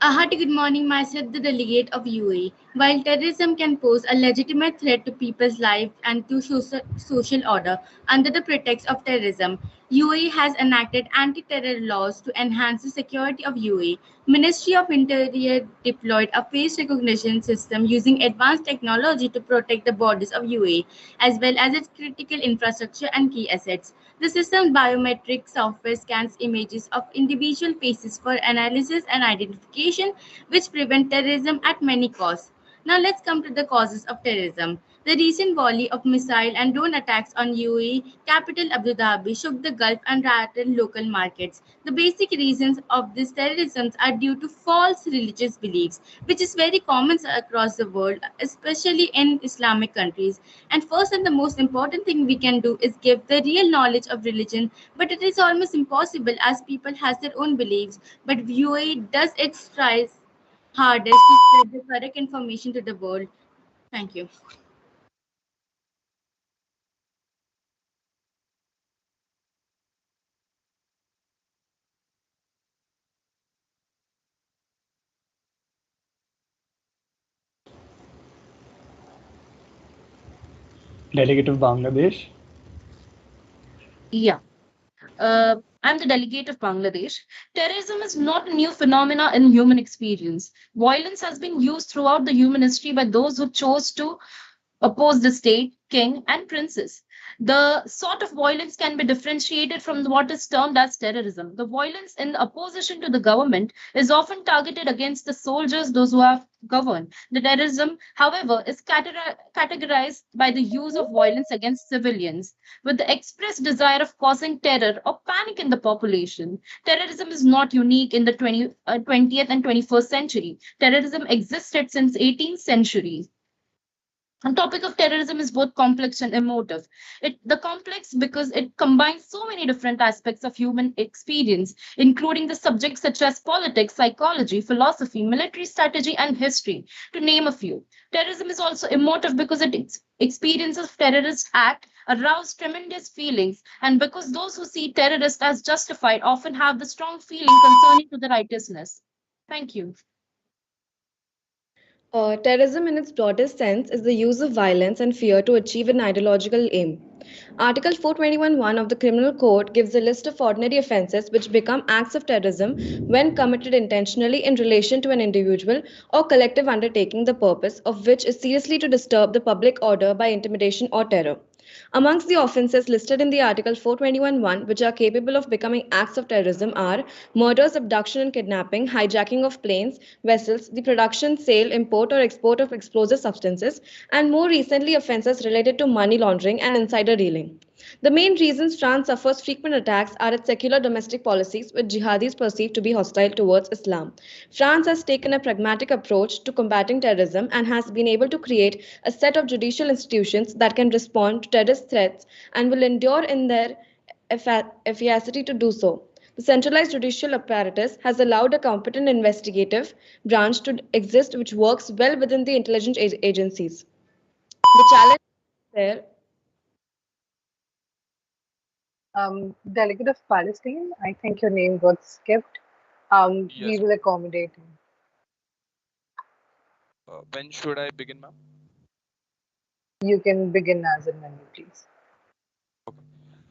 A hearty good morning, myself, the delegate of UAE. While terrorism can pose a legitimate threat to people's lives and to social order under the pretext of terrorism, UAE has enacted anti-terror laws to enhance the security of UAE. Ministry of Interior deployed a face recognition system using advanced technology to protect the borders of UAE, as well as its critical infrastructure and key assets. The system's biometric software scans images of individual faces for analysis and identification, which prevent terrorism at many costs. Now let's come to the causes of terrorism. The recent volley of missile and drone attacks on UAE capital Abu Dhabi shook the Gulf and rattled local markets. The basic reasons of this terrorism are due to false religious beliefs, which is very common across the world, especially in Islamic countries. And first and the most important thing we can do is give the real knowledge of religion, but it is almost impossible as people has their own beliefs. But UAE does its tries hardest to spread the correct information to the world. Thank you. Delegate of Bangladesh. Yeah. I'm the delegate of Bangladesh. Terrorism is not a new phenomena in human experience. Violence has been used throughout the human history by those who chose to oppose the state, king, and princes. The sort of violence can be differentiated from what is termed as terrorism. The violence in opposition to the government is often targeted against the soldiers, those who have governed. The terrorism, however, is categorized by the use of violence against civilians with the express desire of causing terror or panic in the population. Terrorism is not unique in the 20th and 21st century. Terrorism existed since 18th century. The topic of terrorism is both complex and emotive. The complex because it combines so many different aspects of human experience, including the subjects such as politics, psychology, philosophy, military strategy, and history, to name a few. Terrorism is also emotive because experiences of terrorist act arouse tremendous feelings, and because those who see terrorists as justified often have the strong feeling concerning to the righteousness. Thank you. Terrorism, in its broadest sense, is the use of violence and fear to achieve an ideological aim. Article 421(1) of the Criminal Code gives a list of ordinary offences which become acts of terrorism when committed intentionally in relation to an individual or collective undertaking, the purpose of which is seriously to disturb the public order by intimidation or terror. Amongst the offences listed in the Article 421(1), which are capable of becoming acts of terrorism, are murders, abduction and kidnapping, hijacking of planes, vessels, the production, sale, import or export of explosive substances, and more recently offences related to money laundering and insider dealing. The main reasons France suffers frequent attacks are its secular domestic policies, which jihadis perceive to be hostile towards Islam. France has taken a pragmatic approach to combating terrorism and has been able to create a set of judicial institutions that can respond to terrorist threats and will endure in their efficacy to do so. The centralized judicial apparatus has allowed a competent investigative branch to exist which works well within the intelligence agencies. The challenge there. Delegate of Palestine, I think your name got skipped. We Yes. will accommodate you. When should I begin, ma'am? You can begin as and when you please.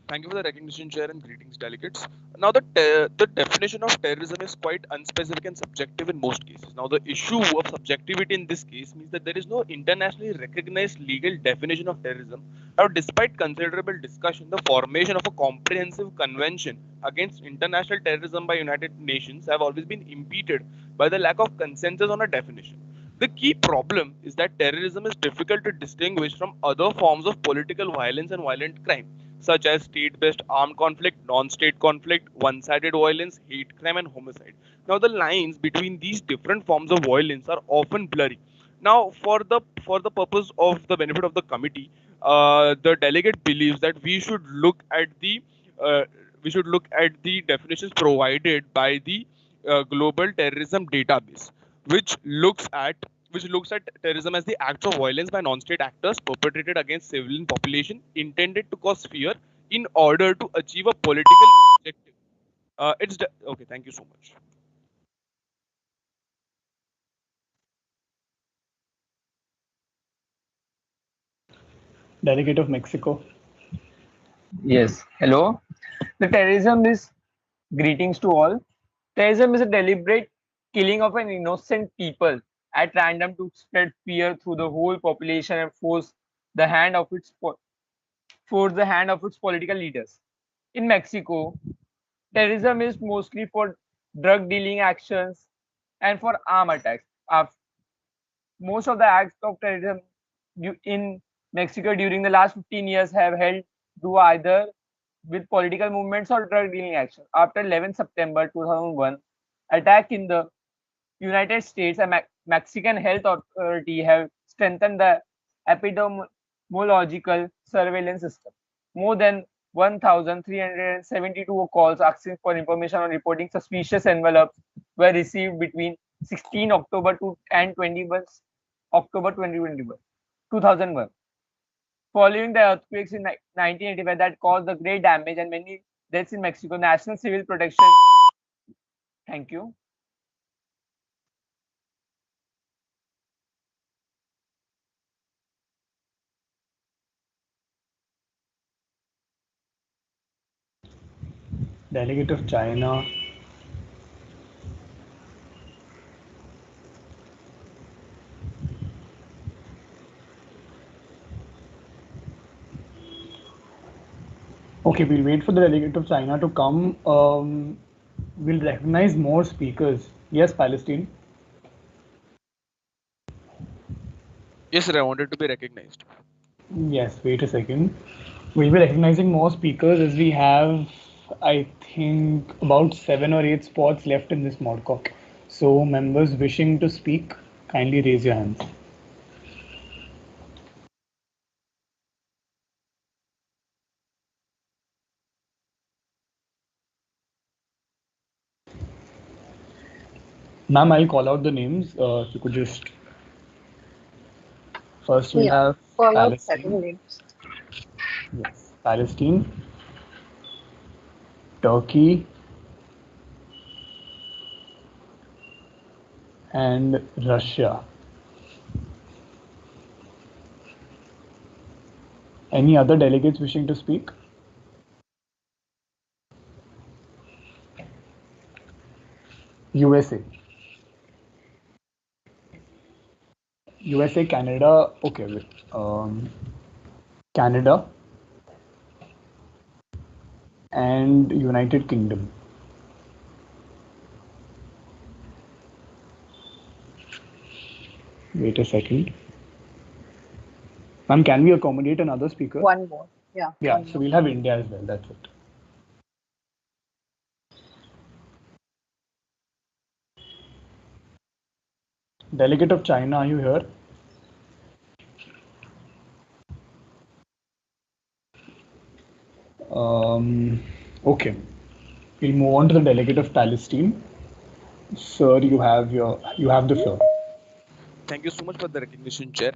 Thank you for the recognition, Chair, and greetings, delegates. Now, the definition of terrorism is quite unspecific and subjective in most cases. Now, the issue of subjectivity in this case means that there is no internationally recognized legal definition of terrorism. Now, despite considerable discussion, the formation of a comprehensive convention against international terrorism by United Nations have always been impeded by the lack of consensus on a definition. The key problem is that terrorism is difficult to distinguish from other forms of political violence and violent crime, such as state-based armed conflict, non-state conflict, one-sided violence, hate crime, and homicide. Now, the lines between these different forms of violence are often blurry. Now, for the purpose of the benefit of the committee, the delegate believes that uh, we should look at the definitions provided by the Global Terrorism Database, which looks at terrorism as the acts of violence by non-state actors perpetrated against civilian population intended to cause fear in order to achieve a political objective. Okay. Thank you so much. Delegate of Mexico. Yes, hello. The terrorism is greetings to all. Terrorism is a deliberate killing of an innocent people at random to spread fear through the whole population and the hand of force the hand of its political leaders. In Mexico, terrorism is mostly for drug dealing actions and for arm attacks. Most of the acts of terrorism in Mexico during the last 15 years have held to either with political movements or drug dealing action. After 11 September 2001, attack in the United States, a Mexican health authority have strengthened the epidemiological surveillance system. More than 1,372 calls asking for information on reporting suspicious envelopes were received between 16 October and 21 October 2001. Following the earthquakes in 1985 that caused the great damage and many deaths in Mexico, National Civil Protection. Thank you. Delegate of China. Okay, we'll wait for the delegate of China to come. We'll recognize more speakers. Yes, Palestine. Yes, sir. I wanted to be recognized. Yes, wait a second. We'll be recognizing more speakers as we have, I think, about 7 or 8 spots left in this modcock. So members wishing to speak, kindly raise your hands. Ma'am, I'll call out the names. If you could just... First we have Call out Palestine. 7 names. Yes, Palestine, Turkey, and Russia. Any other delegates wishing to speak? USA. USA, Canada. Okay, wait. Canada, and United Kingdom. Wait a second. Ma'am, can we accommodate another speaker? One more. Yeah. Yeah, One so more. we'll have India as well. That's it. Delegate of China, are you here? Okay. We'll move on to the delegate of Palestine. Sir, you have the floor. Thank you so much for the recognition, Chair.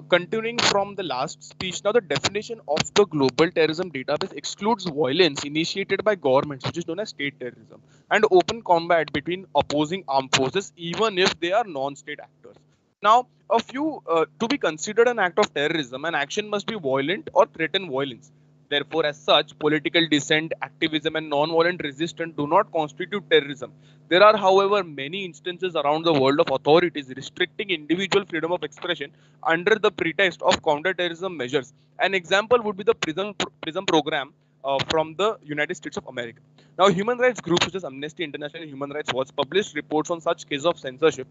Continuing from the last speech, now the definition of the global terrorism database excludes violence initiated by governments, which is known as state terrorism, and open combat between opposing armed forces, even if they are non-state actors. Now, to be considered an act of terrorism, an action must be violent or threaten violence. Therefore, as such, political dissent, activism, and non-violent resistance do not constitute terrorism. There are, however, many instances around the world of authorities restricting individual freedom of expression under the pretext of counterterrorism measures. An example would be the prison program from the United States of America. Now, human rights groups such as Amnesty International and Human Rights Watch published reports on such cases of censorship.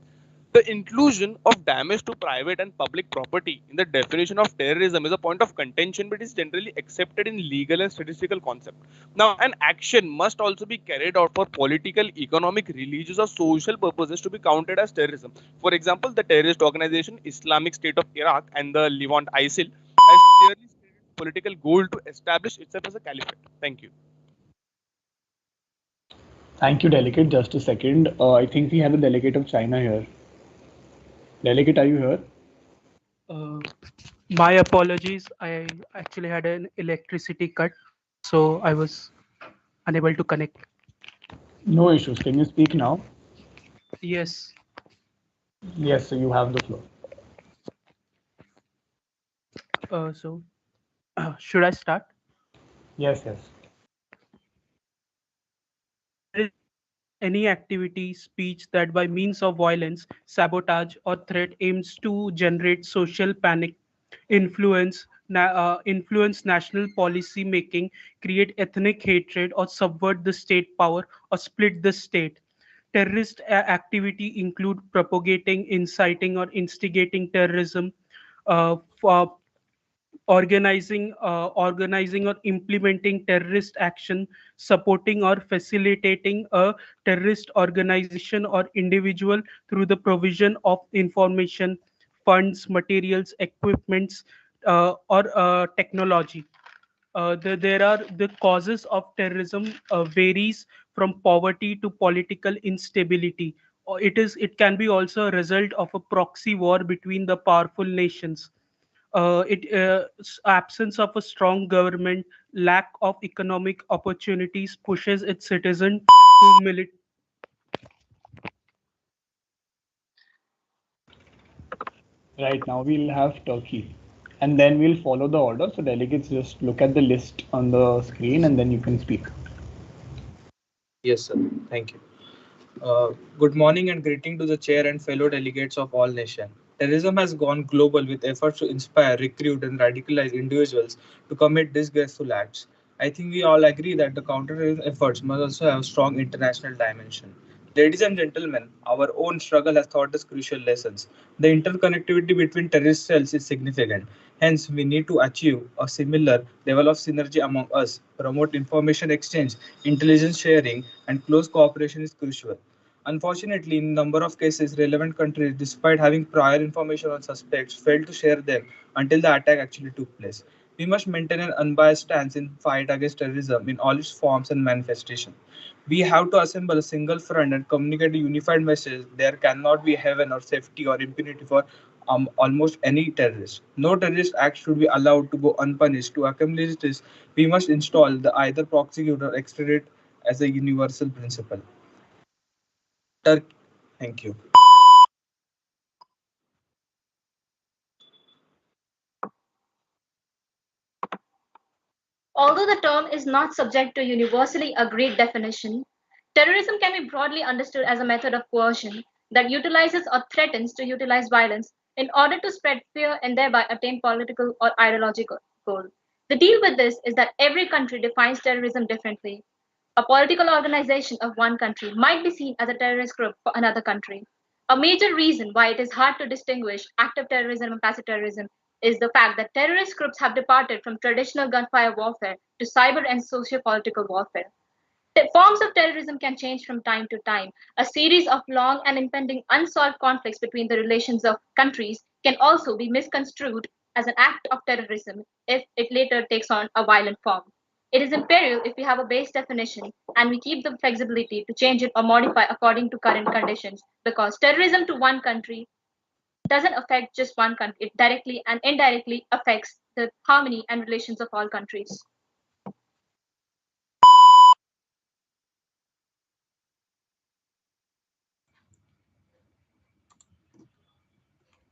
The inclusion of damage to private and public property in the definition of terrorism is a point of contention, but is generally accepted in legal and statistical concept. Now, an action must also be carried out for political, economic, religious, or social purposes to be counted as terrorism. For example, the terrorist organization Islamic State of Iraq and the Levant ISIL has clearly stated political goal to establish itself as a caliphate. Thank you. Thank you, delegate. Just a second. I think we have a delegate of China here. Delegate, are you here? Uh, my apologies. I actually had an electricity cut, so I was unable to connect. No issues. Can you speak now? Yes. Yes, so you have the floor. So, should I start? Yes, yes. Any activity, speech that by means of violence, sabotage, or threat aims to generate social panic, influence national policy making, create ethnic hatred, or subvert the state power, or split the state. Terrorist activity include propagating, inciting, or instigating terrorism, for organizing or implementing terrorist action, supporting or facilitating a terrorist organization or individual through the provision of information, funds, materials, equipments, or technology. There are the causes of terrorism varies from poverty to political instability. Or it can be also a result of a proxy war between the powerful nations. Absence of a strong government, lack of economic opportunities pushes its citizen to Right now we'll have Turkey. And then we'll follow the order. So delegates just look at the list on the screen and then you can speak. Yes, sir. Thank you. Good morning and greeting to the chair and fellow delegates of all nations. Terrorism has gone global with efforts to inspire, recruit, and radicalize individuals to commit disgraceful acts. I think we all agree that the counterterrorism efforts must also have strong international dimension. Ladies and gentlemen, our own struggle has taught us crucial lessons. The interconnectivity between terrorist cells is significant. Hence, we need to achieve a similar level of synergy among us. Promote information exchange, intelligence sharing, and close cooperation is crucial. Unfortunately, in a number of cases, relevant countries, despite having prior information on suspects, failed to share them until the attack actually took place. We must maintain an unbiased stance in fight against terrorism in all its forms and manifestations. We have to assemble a single front and communicate a unified message. There cannot be heaven or safety or impunity for almost any terrorist. No terrorist act should be allowed to go unpunished. To accomplish this, we must install the either prosecute or extradite as a universal principle. Turkey. Thank you. Although the term is not subject to a universally agreed definition, terrorism can be broadly understood as a method of coercion that utilizes or threatens to utilize violence in order to spread fear and thereby attain political or ideological goals. The deal with this is that every country defines terrorism differently. A political organization of one country might be seen as a terrorist group for another country. A major reason why it is hard to distinguish active terrorism and passive terrorism is the fact that terrorist groups have departed from traditional gunfire warfare to cyber and socio-political warfare. Forms of terrorism can change from time to time. A series of long and impending unsolved conflicts between the relations of countries can also be misconstrued as an act of terrorism if it later takes on a violent form. It is imperial if we have a base definition and we keep the flexibility to change it or modify according to current conditions, because terrorism to one country doesn't affect just one country, it directly and indirectly affects the harmony and relations of all countries.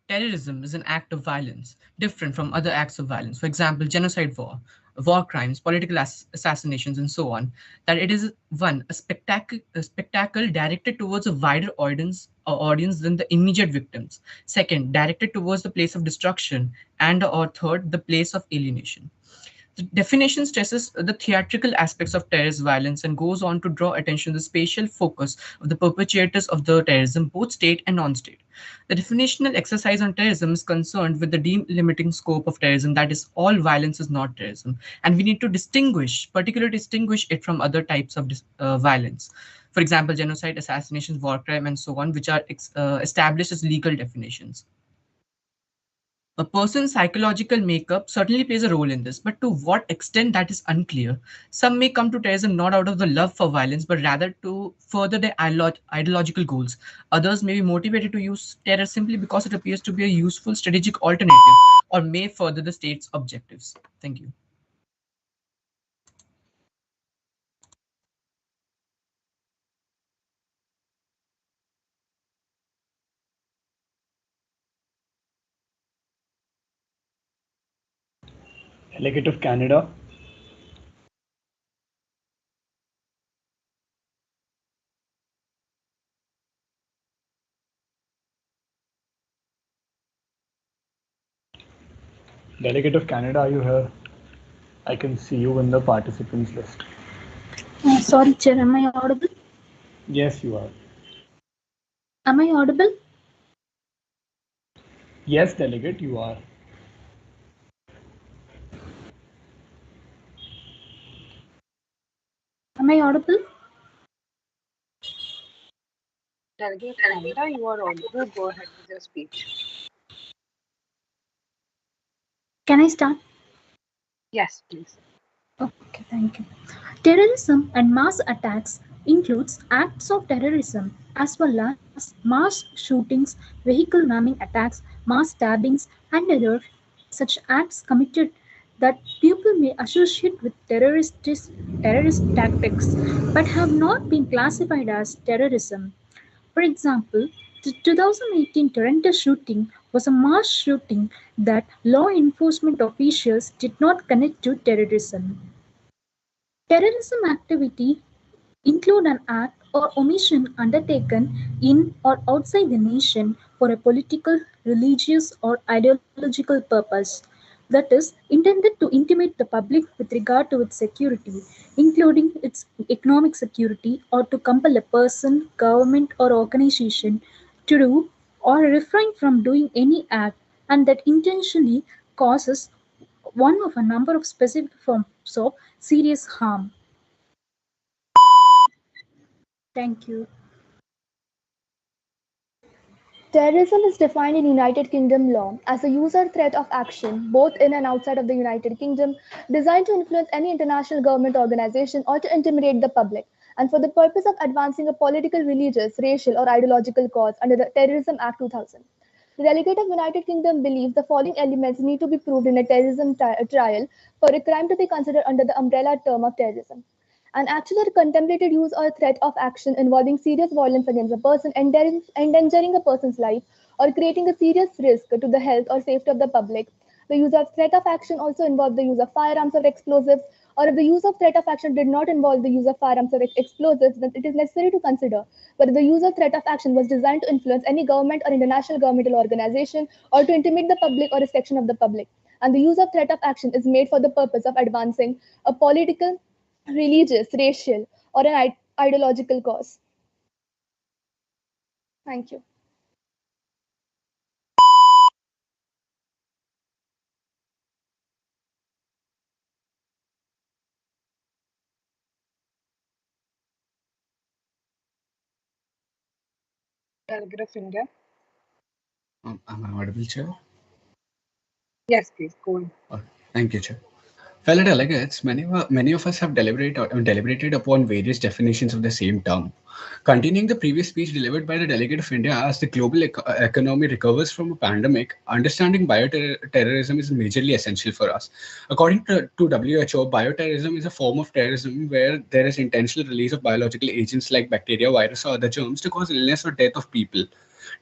Terrorism is an act of violence, different from other acts of violence, for example, genocide, war crimes, political assassinations, and so on, that it is one, a spectacle directed towards a wider audience than the immediate victims. Second, directed towards the place of destruction, and or third, the place of alienation. The definition stresses the theatrical aspects of terrorist violence and goes on to draw attention to the spatial focus of the perpetrators of the terrorism, both state and non-state. The definitional exercise on terrorism is concerned with the delimiting scope of terrorism, that is, all violence is not terrorism, and we need to particularly distinguish it from other types of violence. For example, genocide, assassinations, war crime, and so on, which are established as legal definitions. A person's psychological makeup certainly plays a role in this, but to what extent, that is unclear. Some may come to terrorism not out of the love for violence, but rather to further their ideological goals. Others may be motivated to use terror simply because it appears to be a useful strategic alternative or may further the state's objectives. Thank you. Delegate of Canada. Delegate of Canada, are you here? I can see you in the participants list. Sorry, Chair, am I audible? Yes, you are. Am I audible? Yes, Delegate, you are. Am I audible? Delegate Canada, you are audible. Go ahead with your speech. Can I start? Yes, please. Okay, thank you. Terrorism and mass attacks includes acts of terrorism as well as mass shootings, vehicle ramming attacks, mass stabbings, and other such acts committed that people may associate with terrorist tactics but have not been classified as terrorism. For example, the 2018 Toronto shooting was a mass shooting that law enforcement officials did not connect to terrorism. Terrorism activity include an act or omission undertaken in or outside the nation for a political, religious, or ideological purpose, that is, intended to intimidate the public with regard to its security, including its economic security, or to compel a person, government, or organization to do or refrain from doing any act, and that intentionally causes one of a number of specific forms of serious harm. Thank you. Terrorism is defined in United Kingdom law as a user threat of action, both in and outside of the United Kingdom, designed to influence any international government organization or to intimidate the public, and for the purpose of advancing a political, religious, racial, or ideological cause under the Terrorism Act 2000. The delegate of United Kingdom believes the following elements need to be proved in a terrorism trial for a crime to be considered under the umbrella term of terrorism. An actual or contemplated use or threat of action involving serious violence against a person, endangering a person's life, or creating a serious risk to the health or safety of the public. The use of threat of action also involved the use of firearms or explosives, or if the use of threat of action did not involve the use of firearms or explosives, then it is necessary to consider whether the use of threat of action was designed to influence any government or international governmental organization or to intimidate the public or a section of the public. and the use of threat of action is made for the purpose of advancing a political, religious, racial, or an ideological cause. Thank you. Delegate of India. Am I audible, Chair? Yes, please go on. Thank you, Chair. Fellow delegates, many of us have deliberated upon various definitions of the same term. Continuing the previous speech delivered by the delegate of India, as the global economy recovers from a pandemic, understanding bioterrorism is majorly essential for us. According to WHO, bioterrorism is a form of terrorism where there is intentional release of biological agents like bacteria, virus, or other germs to cause illness or death of people.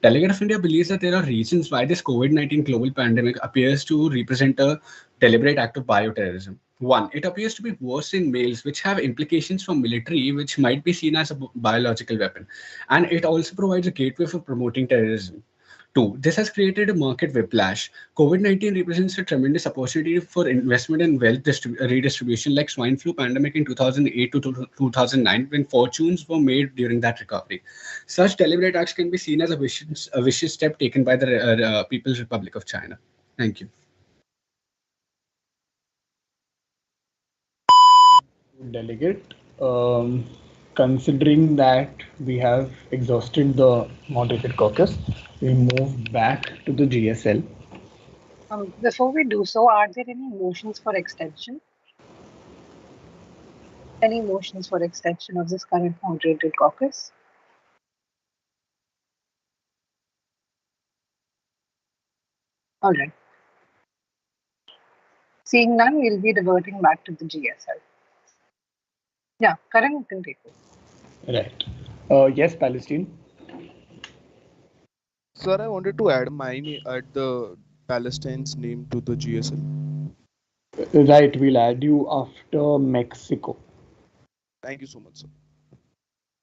Delegate of India believes that there are reasons why this COVID-19 global pandemic appears to represent a deliberate act of bioterrorism. One, it appears to be worse in males, which have implications for military, which might be seen as a biological weapon. And it also provides a gateway for promoting terrorism. Two, this has created a market whiplash. COVID-19 represents a tremendous opportunity for investment and wealth redistribution, like swine flu pandemic in 2008 to 2009, when fortunes were made during that recovery. Such deliberate acts can be seen as a vicious step taken by the People's Republic of China. Thank you. Delegate. Considering that we have exhausted the moderated caucus, we move back to the GSL. Before we do so, are there any motions for extension? Any motions for extension of this current moderated caucus? All right. Seeing none, we'll be reverting back to the GSL. Yeah, Karan, you can take it. Right. Yes, Palestine. Sir, I wanted to add the Palestine's name to the GSL. Right, we'll add you after Mexico. Thank you so much, sir.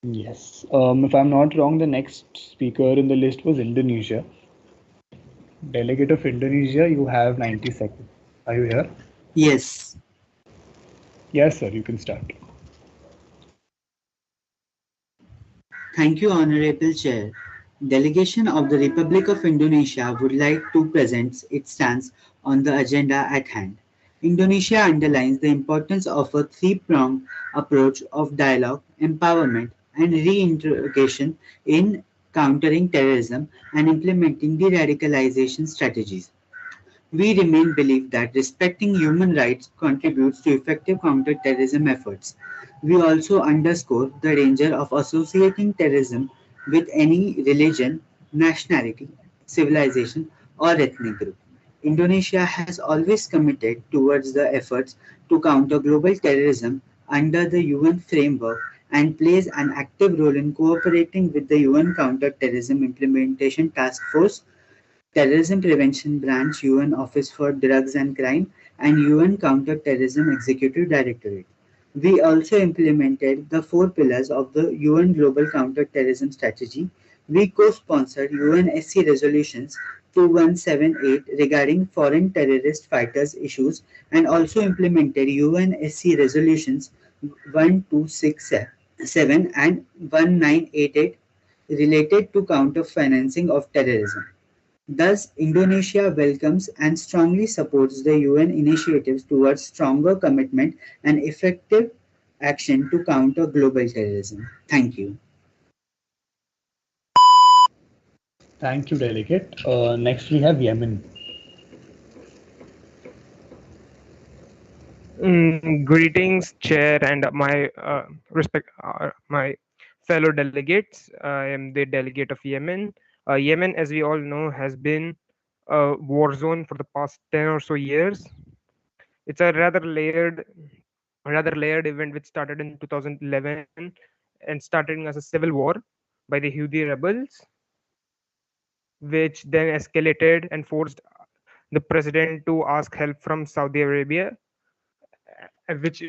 Yes. If I'm not wrong, the next speaker in the list was Indonesia. Delegate of Indonesia, you have 90 seconds. Are you here? Yes. Yes, sir, you can start. Thank you, Honorable Chair. Delegation of the Republic of Indonesia would like to present its stance on the agenda at hand. Indonesia underlines the importance of a three-pronged approach of dialogue, empowerment, and reintegration in countering terrorism and implementing de-radicalization strategies. We remain believe that respecting human rights contributes to effective counter-terrorism efforts. We also underscore the danger of associating terrorism with any religion, nationality, civilization, or ethnic group. Indonesia has always committed towards the efforts to counter global terrorism under the UN framework and plays an active role in cooperating with the UN Counter-Terrorism Implementation Task Force, Terrorism Prevention Branch, UN Office for Drugs and Crime, and UN Counter-Terrorism Executive Directorate. We also implemented the four pillars of the UN Global Counter-Terrorism Strategy. We co-sponsored UNSC resolutions 2178 regarding foreign terrorist fighters issues and also implemented UNSC resolutions 1267 and 1988 related to counter-financing of terrorism. Thus, Indonesia welcomes and strongly supports the UN initiatives towards stronger commitment and effective action to counter global terrorism. Thank you. Thank you, Delegate. Next, we have Yemen. Greetings, Chair, and my fellow delegates. I am the delegate of Yemen. Yemen, as we all know, has been a war zone for the past 10 or so years. It's a rather layered event which started in 2011 and starting as a civil war by the Houthi rebels, which then escalated and forced the president to ask help from Saudi Arabia, which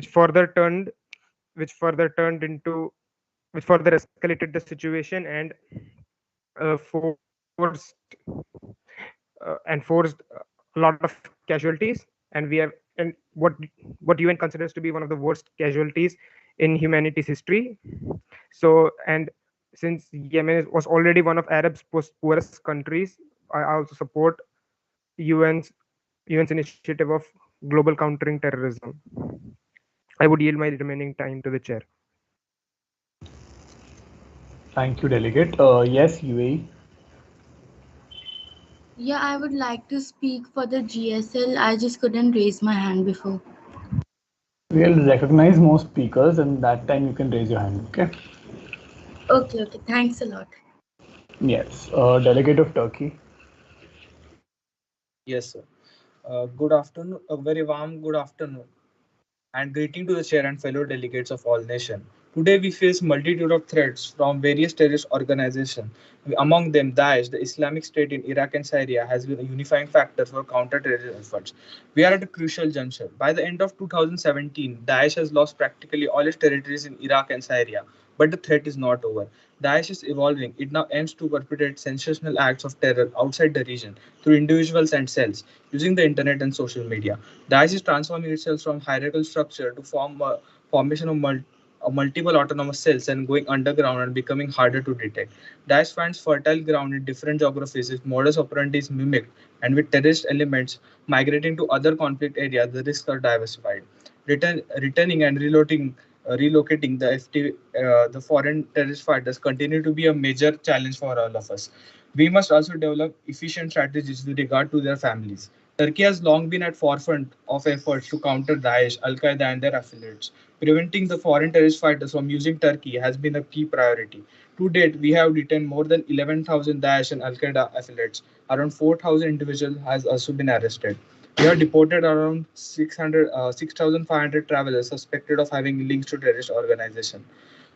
further turned into which further escalated the situation and forced a lot of casualties, and we have and what UN considers to be one of the worst casualties in humanity's history. So, and since Yemen was already one of Arab's poorest countries, I also support UN's UN's initiative of global countering terrorism. I would yield my remaining time to the chair. Thank you, Delegate. Yes, UAE. Yeah, I would like to speak for the GSL. I just couldn't raise my hand before. We'll recognize more speakers, and that time you can raise your hand. Okay. Okay. Thanks a lot. Yes. Delegate of Turkey. Yes, sir. Good afternoon, a very warm good afternoon, and greeting to the chair and fellow delegates of all nations. Today we face multitude of threats from various terrorist organizations. Among them, Daesh, the Islamic State in Iraq and Syria, has been a unifying factor for counter-terrorism efforts. We are at a crucial juncture. By the end of 2017, Daesh has lost practically all its territories in Iraq and Syria. But the threat is not over. Daesh is evolving. It now aims to perpetrate sensational acts of terror outside the region through individuals and cells using the internet and social media. Daesh is transforming itself from hierarchical structure to formation of multiple autonomous cells and going underground and becoming harder to detect. Daesh finds fertile ground in different geographies. Its modus operandi is mimicked, and with terrorist elements migrating to other conflict areas, the risks are diversified. Returning and relocating the foreign terrorist fighters continue to be a major challenge for all of us. We must also develop efficient strategies with regard to their families. Turkey has long been at forefront of efforts to counter Daesh, Al Qaeda, and their affiliates. Preventing the foreign terrorist fighters from using Turkey has been a key priority. To date, we have detained more than 11,000 Daesh and Al Qaeda affiliates. Around 4,000 individuals has also been arrested. We have deported around 6,500 travelers suspected of having links to terrorist organizations.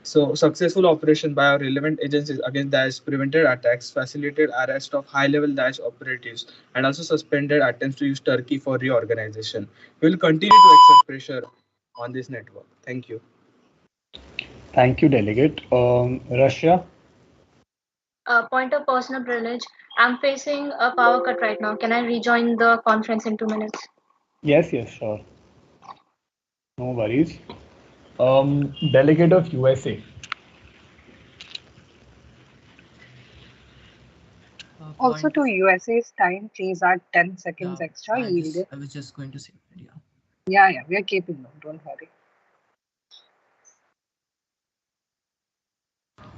So, successful operation by our relevant agencies against Daesh prevented attacks, facilitated arrest of high-level Daesh operatives, and also suspended attempts to use Turkey for reorganization. We will continue to exert pressure on this network. Thank you. Thank you, Delegate. Russia. Point of personal privilege. I'm facing a power cut right now. Can I rejoin the conference in 2 minutes? Yes, sure. No worries. Delegate of USA. Also to USA's time, please add 10 seconds Yeah, extra. Yield. I was just going to say that, yeah. Yeah, we are keeping them. Don't hurry.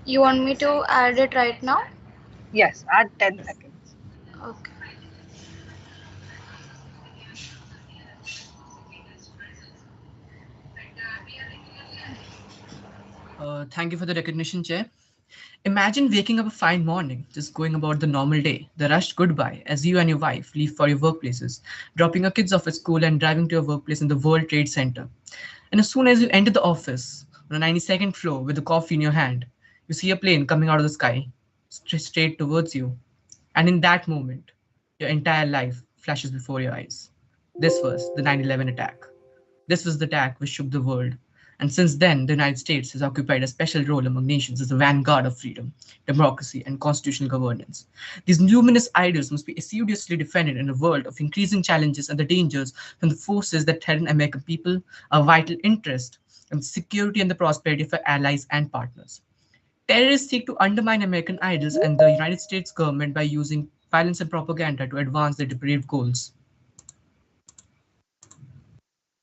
You want me to add it right now? Yes, add 10 seconds. Okay. Thank you for the recognition, Chair. Imagine waking up a fine morning, just going about the normal day, the rushed goodbye as you and your wife leave for your workplaces, dropping your kids off at school and driving to your workplace in the World Trade Center. And as soon as you enter the office on the 92nd floor with the coffee in your hand, you see a plane coming out of the sky, straight towards you. And in that moment, your entire life flashes before your eyes. This was the 9/11 attack. This was the attack which shook the world. And since then, the United States has occupied a special role among nations as the vanguard of freedom, democracy, and constitutional governance. These luminous ideals must be assiduously defended in a world of increasing challenges and the dangers from the forces that threaten American people, our vital interest, and the security and the prosperity of our allies and partners. Terrorists seek to undermine American ideals and the United States government by using violence and propaganda to advance their depraved goals.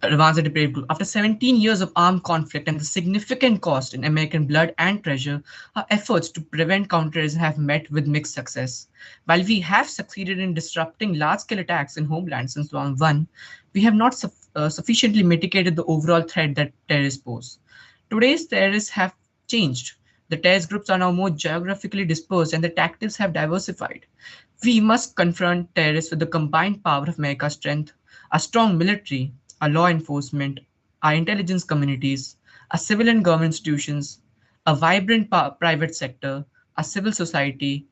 After 17 years of armed conflict and the significant cost in American blood and treasure, our efforts to prevent counterterrorism have met with mixed success. While we have succeeded in disrupting large-scale attacks in homeland since 2001, we have not sufficiently mitigated the overall threat that terrorists pose. Today's terrorists have changed. The terrorist groups are now more geographically dispersed and the tactics have diversified. We must confront terrorists with the combined power of America's strength, a strong military, our law enforcement, our intelligence communities, our civil and government institutions, a vibrant private sector, a civil society,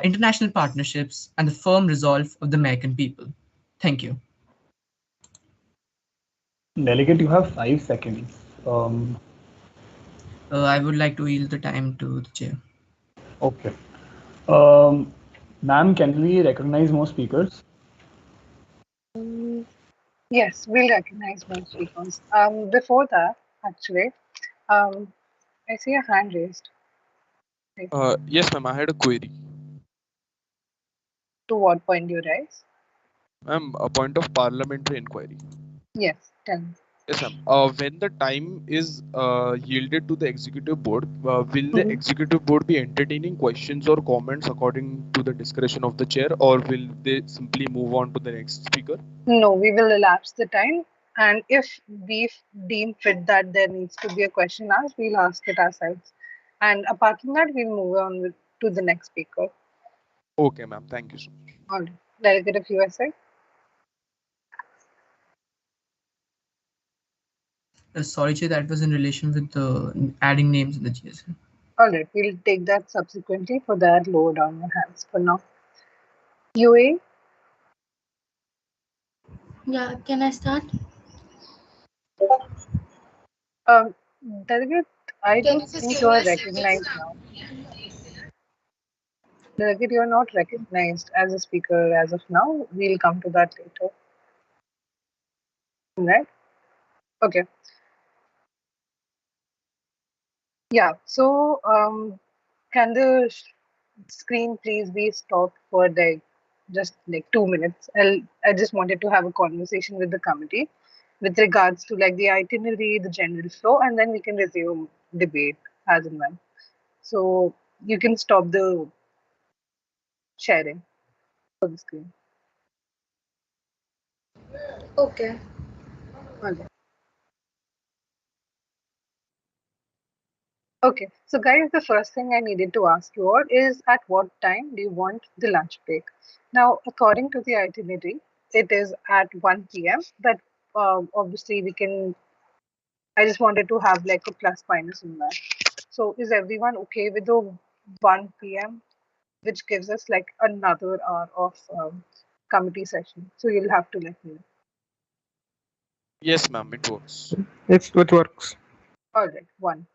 international partnerships, and the firm resolve of the American people. Thank you. Delegate, you have 5 seconds. I would like to yield the time to the chair. Okay. Ma'am, can we recognize more speakers? Yes, we'll recognize both speakers. Before that, actually, I see a hand raised. Right. Yes, ma'am. I had a query. To what point do you raise? Ma'am, a point of parliamentary inquiry. Yes, tell me. Yes, ma'am. When the time is yielded to the executive board, will the Mhm. executive board be entertaining questions or comments according to the discretion of the chair, or will they simply move on to the next speaker? No, we will elapse the time, and if we deem fit that there needs to be a question asked, we'll ask it ourselves. And apart from that, we'll move on to the next speaker. Okay, ma'am. Thank you so much. All right. Delegate of USA. Sorry, Chair, that was in relation with the adding names in the GSM. All right, we'll take that subsequently. For that, lower down your hands for now. UA. Yeah, can I start? Um, Delegate, I Can don't you just think give you me are a second? recognized now. Delegate, you are not recognized as a speaker as of now. We'll come to that later. Right? Okay. Yeah. So, can the screen please be stopped for like just like 2 minutes? I just wanted to have a conversation with the committee with regards to like the itinerary, the general flow, and then we can resume debate as and when. So you can stop the sharing for the screen. Okay. Okay. Okay. So guys, the first thing I needed to ask you all is at what time do you want the lunch break? Now, according to the itinerary, it is at 1 p.m. But obviously we can. I just wanted to have like a plus minus in that. So is everyone okay with the 1 p.m., which gives us like another hour of committee session? So you'll have to let me know. Yes, ma'am. It works. It works. All right, one.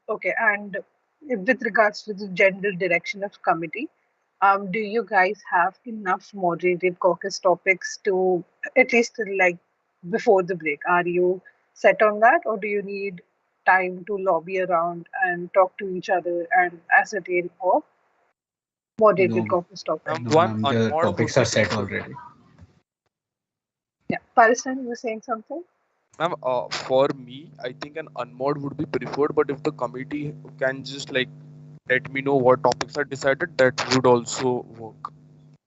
Okay, and with regards to the general direction of committee, do you guys have enough moderated caucus topics to at least like before the break? Are you set on that, or do you need time to lobby around and talk to each other and ascertain or moderated No, caucus topic? Ma'am, no, one ma'am. The unmod would topics be are set preferred. already. Yeah, Palestine, you were saying something? Ma'am, for me, I think an unmod would be preferred, but if the committee can just like let me know what topics are decided, that would also work.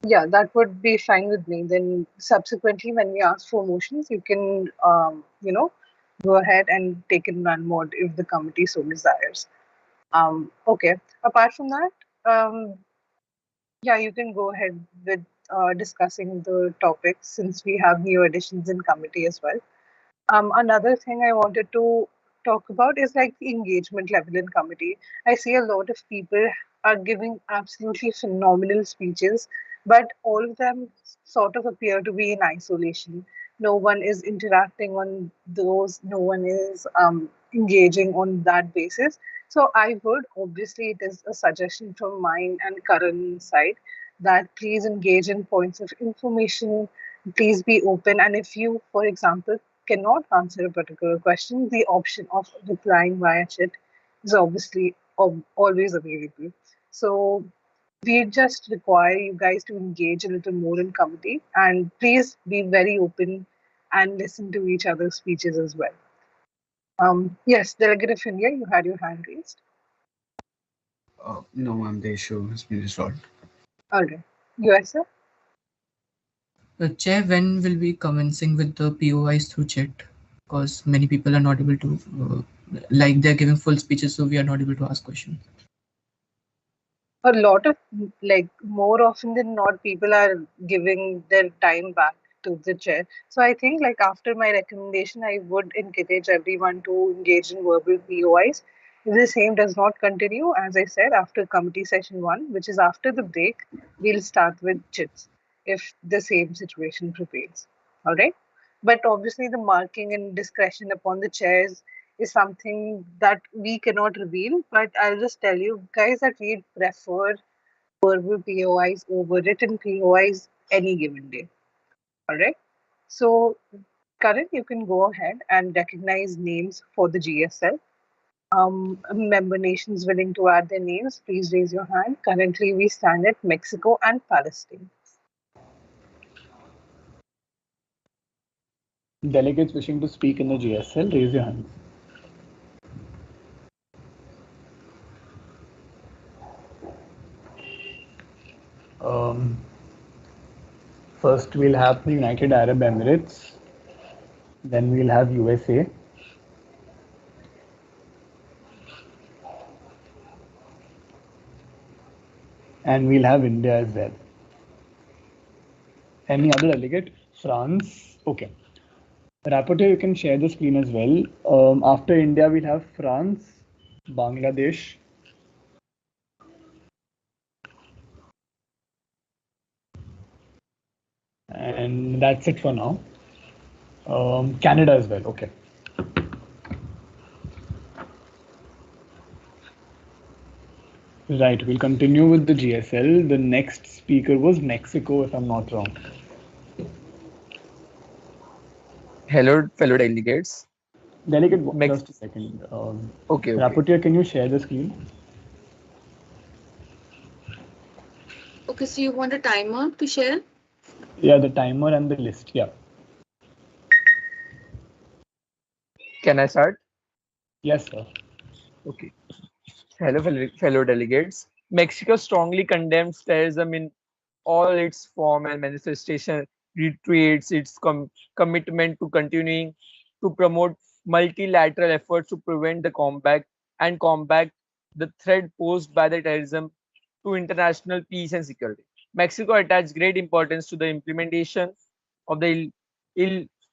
Yeah, that would be fine with me. Then subsequently, when we ask for motions, you can, go ahead and take in one mode if the committee so desires. Okay. Apart from that, yeah, you can go ahead with discussing the topics since we have new additions in committee as well. Another thing I wanted to talk about is like the engagement level in committee. I see a lot of people are giving absolutely phenomenal speeches, but all of them sort of appear to be in isolation. No one is interacting on those, no one is engaging on that basis. So I would, obviously, it is a suggestion from mine and Karan's side that please engage in points of information, please be open. And if you, for example, cannot answer a particular question, the option of replying via chat is obviously always available. So we just require you guys to engage a little more in committee and please be very open and listen to each other's speeches as well. Yes, Delegate of India, you had your hand raised. No, ma'am. The issue has been resolved. All right. USA? Chair, when will be commencing with the POIs through chat? Because many people are not able to, like they're giving full speeches, so we are not able to ask questions. A lot of like more often than not people are giving their time back to the chair, so I think like after my recommendation I would encourage everyone to engage in verbal POIs. If the same does not continue, as I said, after committee session 1, which is after the break, we'll start with chits if the same situation prevails. All right, but obviously the marking and discretion upon the chairs is something that we cannot reveal. But I'll just tell you guys that we prefer verbal POIs over written POIs any given day. All right. So, Karan, you can go ahead and recognize names for the GSL. Member nations willing to add their names, please raise your hand. Currently, we stand at Mexico and Palestine. Delegates wishing to speak in the GSL, raise your hands. First, we'll have the United Arab Emirates, then we'll have USA, and we'll have India as well. Any other delegate? France. Okay. Rapporteur, you can share the screen as well. After India, we'll have France, Bangladesh, and that's it for now. Canada as well. Okay. Right, we'll continue with the GSL. The next speaker was Mexico, if I'm not wrong. Hello, fellow delegates. Delegate, just a second. Okay. Rapporteur, can you share the screen? Okay, so you want a timer to share? Yeah, the timer and the list. Yeah. Can I start? Yes, sir. Okay. Hello, fellow delegates. Mexico strongly condemns terrorism in all its form and manifestation, reiterates its commitment to continuing to promote multilateral efforts to prevent the combat the threat posed by the terrorism to international peace and security. Mexico attaches great importance to the implementation of the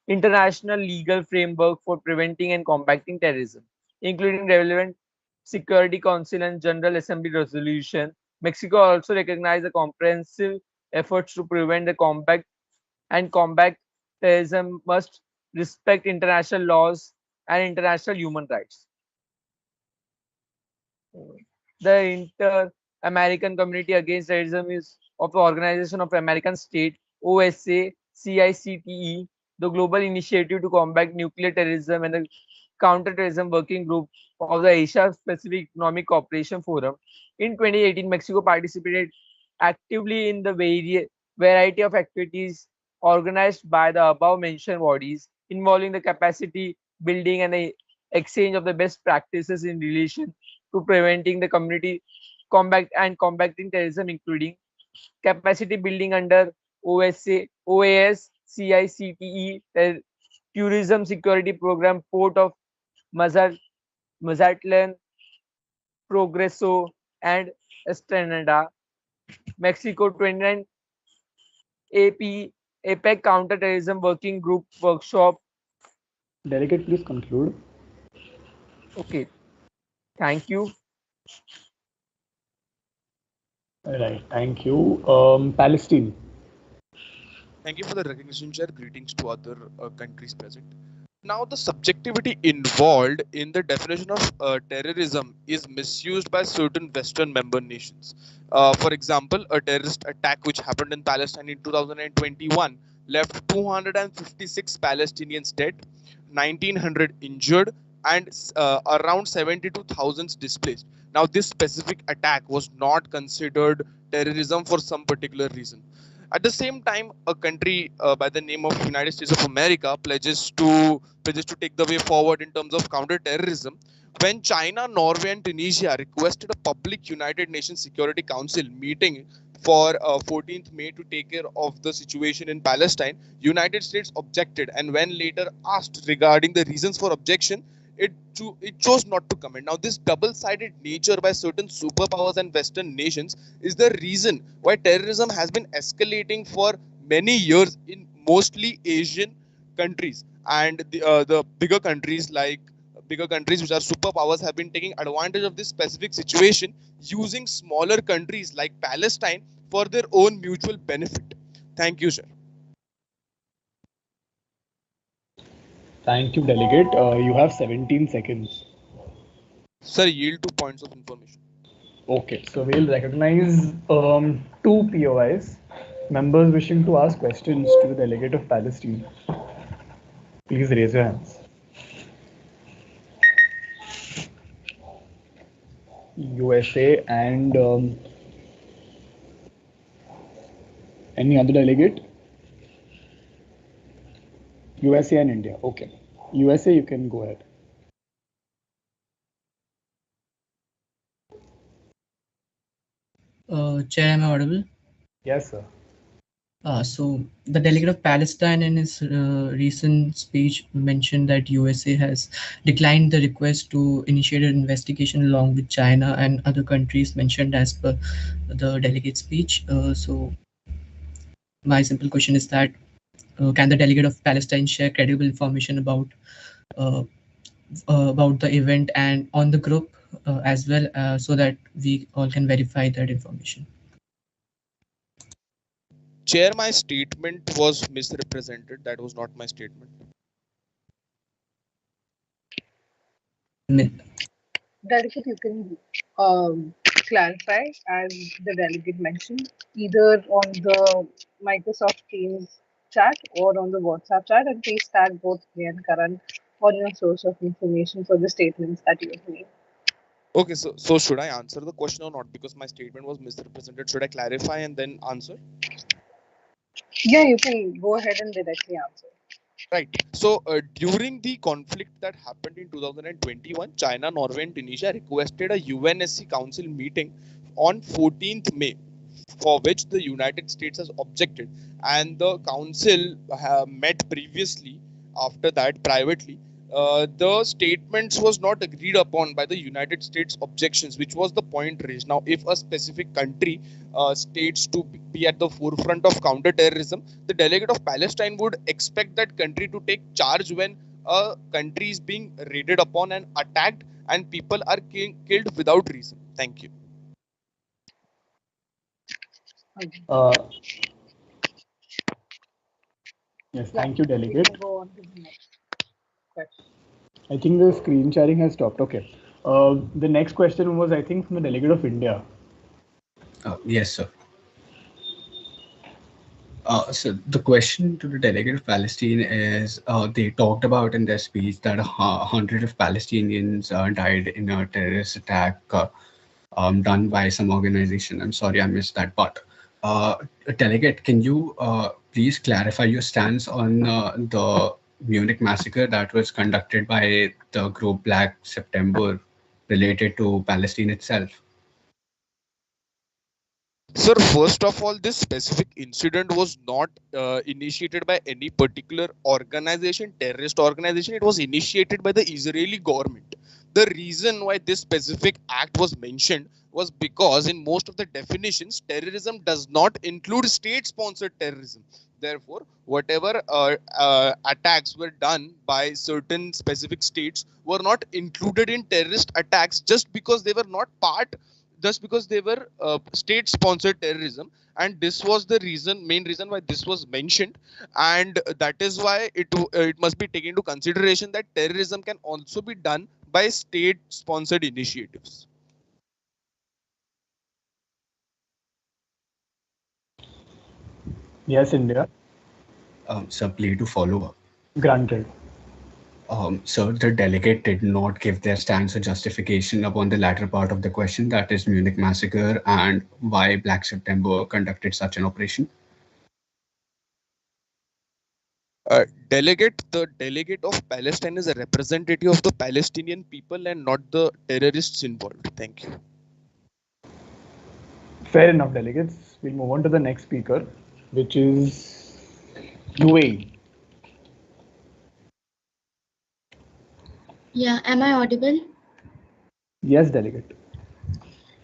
international legal framework for preventing and combating terrorism, including relevant Security Council and General Assembly resolution. Mexico also recognizes the comprehensive efforts to prevent the combat terrorism must respect international laws and international human rights. The Inter-American Community Against Terrorism is of the Organization of American States, OSA, CICTE, the Global Initiative to Combat Nuclear Terrorism, and the Counterterrorism Working Group of the Asia Pacific Economic Cooperation Forum. In 2018, Mexico participated actively in the variety of activities organized by the above mentioned bodies involving the capacity building and the exchange of the best practices in relation to preventing the community combating terrorism, including capacity building under OAS, CICTE, Tourism Security Program, Port of Mazatlan, Progreso, and Estrenada, Mexico 29 APEC Counterterrorism Working Group Workshop. Delegate, please conclude. Okay. Thank you. All right. Thank you. Palestine. Thank you for the recognition, Chair. Greetings to other countries present. Now, the subjectivity involved in the definition of terrorism is misused by certain Western member nations. For example, a terrorist attack which happened in Palestine in 2021 left 256 Palestinians dead, 1,900 injured, and around 72,000 displaced. Now, this specific attack was not considered terrorism for some particular reason. At the same time, a country by the name of United States of America pledges to take the way forward in terms of counter-terrorism. When China, Norway, and Tunisia requested a public United Nations Security Council meeting for 14th May to take care of the situation in Palestine, United States objected, and when later asked regarding the reasons for objection, it chose not to comment. Now, this double-sided nature by certain superpowers and Western nations is the reason why terrorism has been escalating for many years in mostly Asian countries, and the bigger countries which are superpowers have been taking advantage of this specific situation, using smaller countries like Palestine for their own mutual benefit. Thank you, sir. Thank you, Delegate. You have 17 seconds. Sir, yield 2 points of information. Okay, so we'll recognize two POIs. Members wishing to ask questions to the delegate of Palestine, please raise your hands. USA and any other delegate? USA and India. Okay. USA, you can go ahead. Chair, am I audible? Yes, sir. So the delegate of Palestine in his recent speech mentioned that USA has declined the request to initiate an investigation along with China and other countries mentioned as per the delegate speech. So my simple question is that can the delegate of Palestine share credible information uh, about the event and on the group as well, so that we all can verify that information? Chair, my statement was misrepresented. That was not my statement. Delegate, you can clarify as the delegate mentioned, either on the Microsoft Teams chat or on the WhatsApp chat, and please tag both me and Karan on your source of information for the statements that you have made. Okay, so should I answer the question or not? Because my statement was misrepresented. Should I clarify and then answer? Yeah, you can go ahead and directly answer. Right. So during the conflict that happened in 2021, China, Norway, and Tunisia requested a UNSC Council meeting on 14th May, for which the United States has objected, and the Council met previously. After that, privately, the statements was not agreed upon by the United States objections, which was the point raised. Now, if a specific country states to be at the forefront of counter-terrorism, the delegate of Palestine would expect that country to take charge when a country is being raided upon and attacked and people are killed without reason. Thank you. Yes, thank you, delegate. We can go on to the next question. I think the screen sharing has stopped. Okay. The next question was, I think, from the delegate of India. Yes, sir. So the question to the delegate of Palestine is, they talked about in their speech that 100 of Palestinians died in a terrorist attack done by some organization. I'm sorry, I missed that part. Delegate, can you please clarify your stance on the Munich massacre that was conducted by the group Black September related to Palestine itself? Sir, first of all, this specific incident was not initiated by any particular organization, terrorist organization. It was initiated by the Israeli government. The reason why this specific act was mentioned was because in most of the definitions, terrorism does not include state-sponsored terrorism. Therefore, whatever attacks were done by certain specific states were not included in terrorist attacks just because they were not just because they were state-sponsored terrorism, and this was the main reason why this was mentioned, and that is why it must be taken into consideration that terrorism can also be done by state-sponsored initiatives. Yes, India. Sir, play to follow up. Granted. So the delegate did not give their stance or justification upon the latter part of the question, that is Munich massacre and why Black September conducted such an operation. The delegate of Palestine is a representative of the Palestinian people and not the terrorists involved. Thank you. Fair enough, delegates. We'll move on to the next speaker, which is UAE. Yeah, am I audible? Yes, delegate.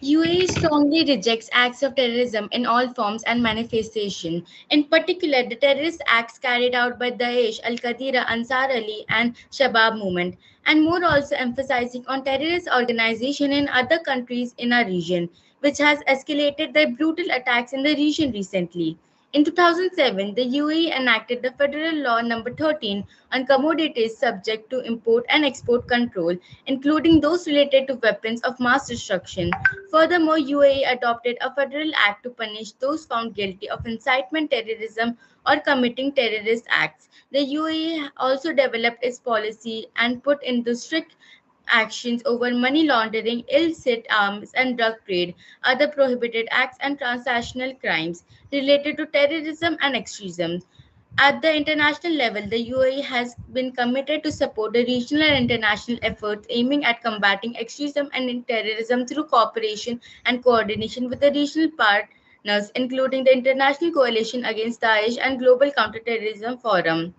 UAE strongly rejects acts of terrorism in all forms and manifestation. In particular, the terrorist acts carried out by Daesh, Al-Qaeda, Ansar Ali, and Shabab movement, and more also emphasizing on terrorist organization in other countries in our region, which has escalated their brutal attacks in the region recently. In 2007, the UAE enacted the Federal Law Number 13 on commodities subject to import and export control, including those related to weapons of mass destruction. Furthermore, UAE adopted a federal act to punish those found guilty of incitement terrorism or committing terrorist acts. The UAE also developed its policy and put into strict actions over money laundering, illicit arms and drug trade, other prohibited acts, and transnational crimes related to terrorism and extremism. At the international level, the UAE has been committed to support the regional and international efforts aiming at combating extremism and terrorism through cooperation and coordination with the regional partners, including the International Coalition Against Daesh and Global Counterterrorism Forum.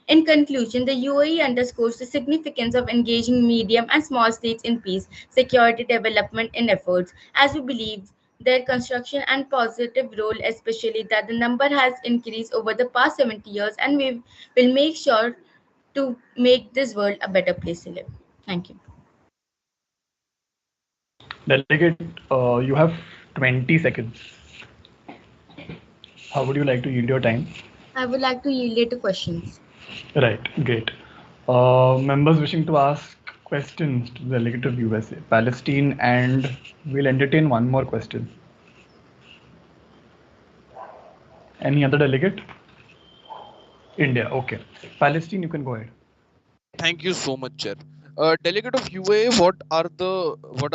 In conclusion, the UAE underscores the significance of engaging medium and small states in peace, security development and efforts, as we believe their construction and positive role, especially that the number has increased over the past 70 years, and we will make sure to make this world a better place to live. Thank you. Delegate, you have 20 seconds. How would you like to yield your time? I would like to yield it to questions. Right, great. Members wishing to ask questions to the delegate of USA, Palestine, and we'll entertain one more question. Any other delegate? India, okay. Palestine, you can go ahead. Thank you so much, Chair. Delegate of UAE, what are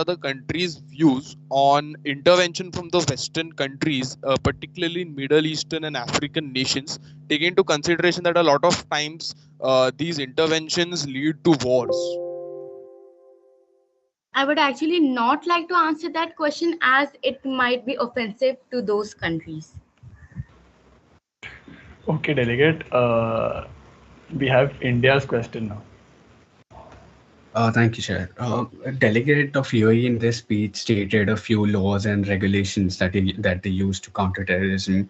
the countries' views on intervention from the Western countries, particularly in Middle Eastern and African nations, taking into consideration that a lot of times these interventions lead to wars? I would actually not like to answer that question as it might be offensive to those countries. Okay, delegate. We have India's question now. Thank you, Chair. A delegate of UAE in this speech stated a few laws and regulations that they use to counter terrorism.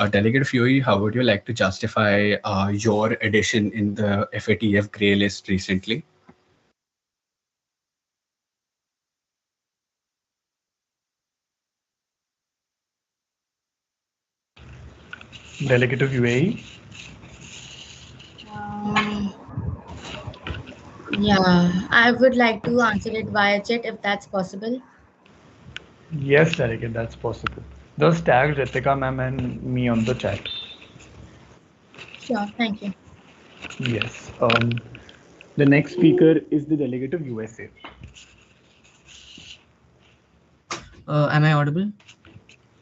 Delegate of UAE, how would you like to justify your addition in the FATF grey list recently? Delegate of UAE. Yeah, I would like to answer it via chat if that's possible. Yes, delegate, that's possible. Just tag Ritika ma'am and me on the chat. Sure, thank you. Yes. The next speaker is the delegate of USA. Am I audible?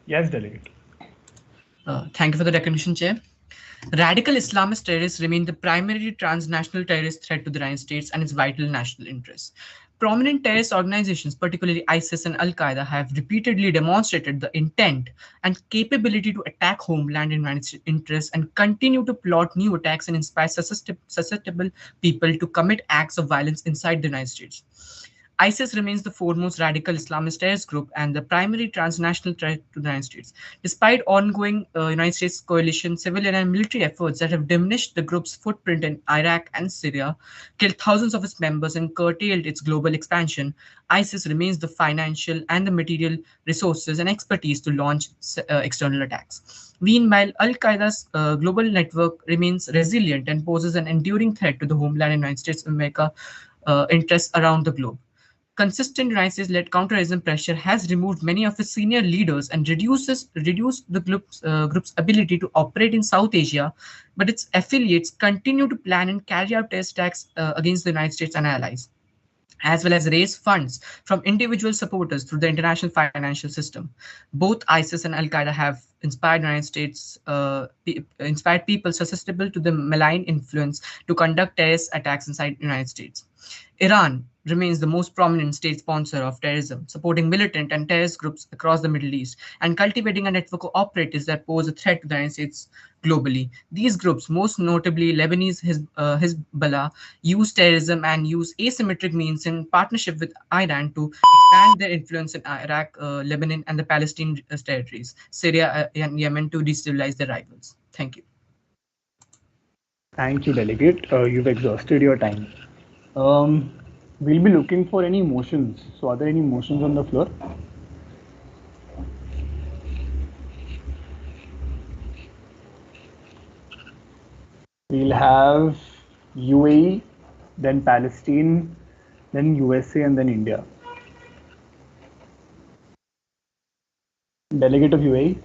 Yes, delegate. Thank you for the recognition, Chair. Radical Islamist terrorists remain the primary transnational terrorist threat to the United States and its vital national interests. Prominent terrorist organizations, particularly ISIS and Al-Qaeda, have repeatedly demonstrated the intent and capability to attack homeland and United States interests and continue to plot new attacks and inspire susceptible people to commit acts of violence inside the United States. ISIS remains the foremost radical Islamist terrorist group and the primary transnational threat to the United States. Despite ongoing United States coalition, civilian and military efforts that have diminished the group's footprint in Iraq and Syria, killed thousands of its members and curtailed its global expansion, ISIS remains the financial and the material resources and expertise to launch external attacks. Meanwhile, Al-Qaeda's global network remains resilient and poses an enduring threat to the homeland and United States of America interests around the globe. Consistent United States-led counterterrorism pressure has removed many of its senior leaders and reduced the group's ability to operate in South Asia, but its affiliates continue to plan and carry out terrorist attacks against the United States and allies, as well as raise funds from individual supporters through the international financial system. Both ISIS and Al-Qaeda have inspired inspired people susceptible to the malign influence to conduct terrorist attacks inside the United States. Iran remains the most prominent state sponsor of terrorism, supporting militant and terrorist groups across the Middle East and cultivating a network of operatives that pose a threat to the United States globally. These groups, most notably Lebanese Hezbollah, use terrorism and use asymmetric means in partnership with Iran to expand their influence in Iraq, Lebanon, and the Palestinian territories, Syria and Yemen, to destabilize their rivals. Thank you. Thank you, delegate. You've exhausted your time. We'll be looking for any motions. So are there any motions on the floor? We'll have UAE, then Palestine, then USA, and then India. Delegate of UAE.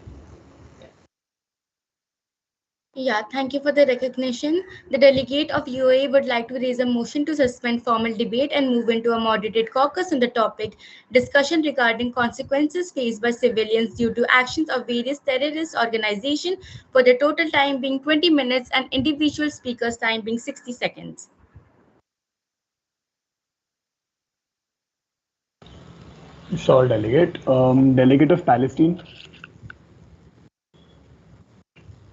Yeah, thank you for the recognition. The delegate of UAE would like to raise a motion to suspend formal debate and move into a moderated caucus on the topic discussion regarding consequences faced by civilians due to actions of various terrorist organizations for the total time being 20 minutes and individual speakers' time being 60 seconds. Sure, delegate. Delegate of Palestine.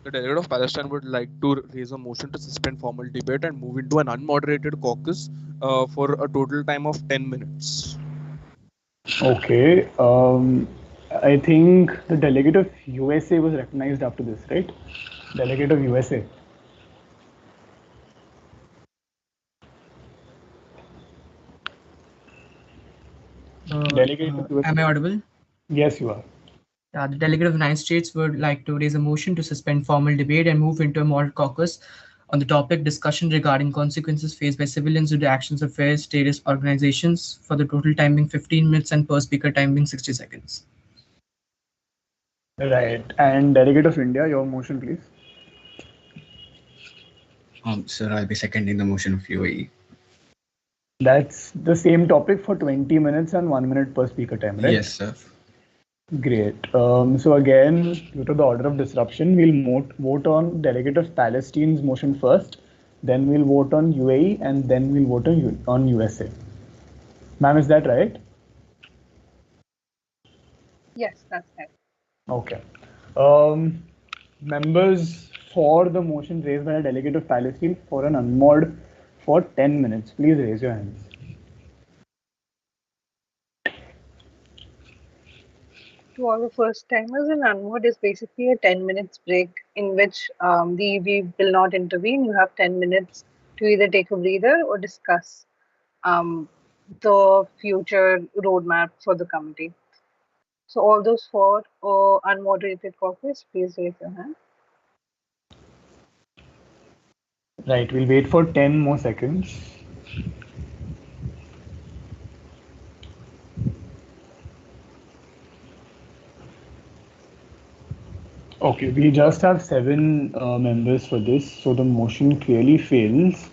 The delegate of Palestine would like to raise a motion to suspend formal debate and move into an unmoderated caucus for a total time of 10 minutes. Okay. I think the delegate of USA was recognized after this, right? Delegate of USA. Delegate of USA. Am I audible? Yes, you are. The delegate of the United States would like to raise a motion to suspend formal debate and move into a moderate caucus on the topic discussion regarding consequences faced by civilians due to actions of various terrorist organizations for the total time being 15 minutes and per speaker time being 60 seconds. Right. And delegate of India, your motion, please. Sir, I'll be seconding the motion of UAE. That's the same topic for 20 minutes and 1 minute per speaker time, right? Yes, sir. Great. So again, due to the order of disruption, we'll vote on delegate of Palestine's motion first, then we'll vote on UAE, and then we'll vote on USA. Ma'am, is that right? Yes, that's right. Okay. Members for the motion raised by the delegate of Palestine for an unmod for 10 minutes, please raise your hands. To all the first timers, an unmod is basically a 10 minutes break in which the EV will not intervene. You have 10 minutes to either take a breather or discuss the future roadmap for the committee. So all those for unmoderated caucus, please raise your hand. Right, we'll wait for 10 more seconds. Okay, we just have 7 members for this, so the motion clearly fails.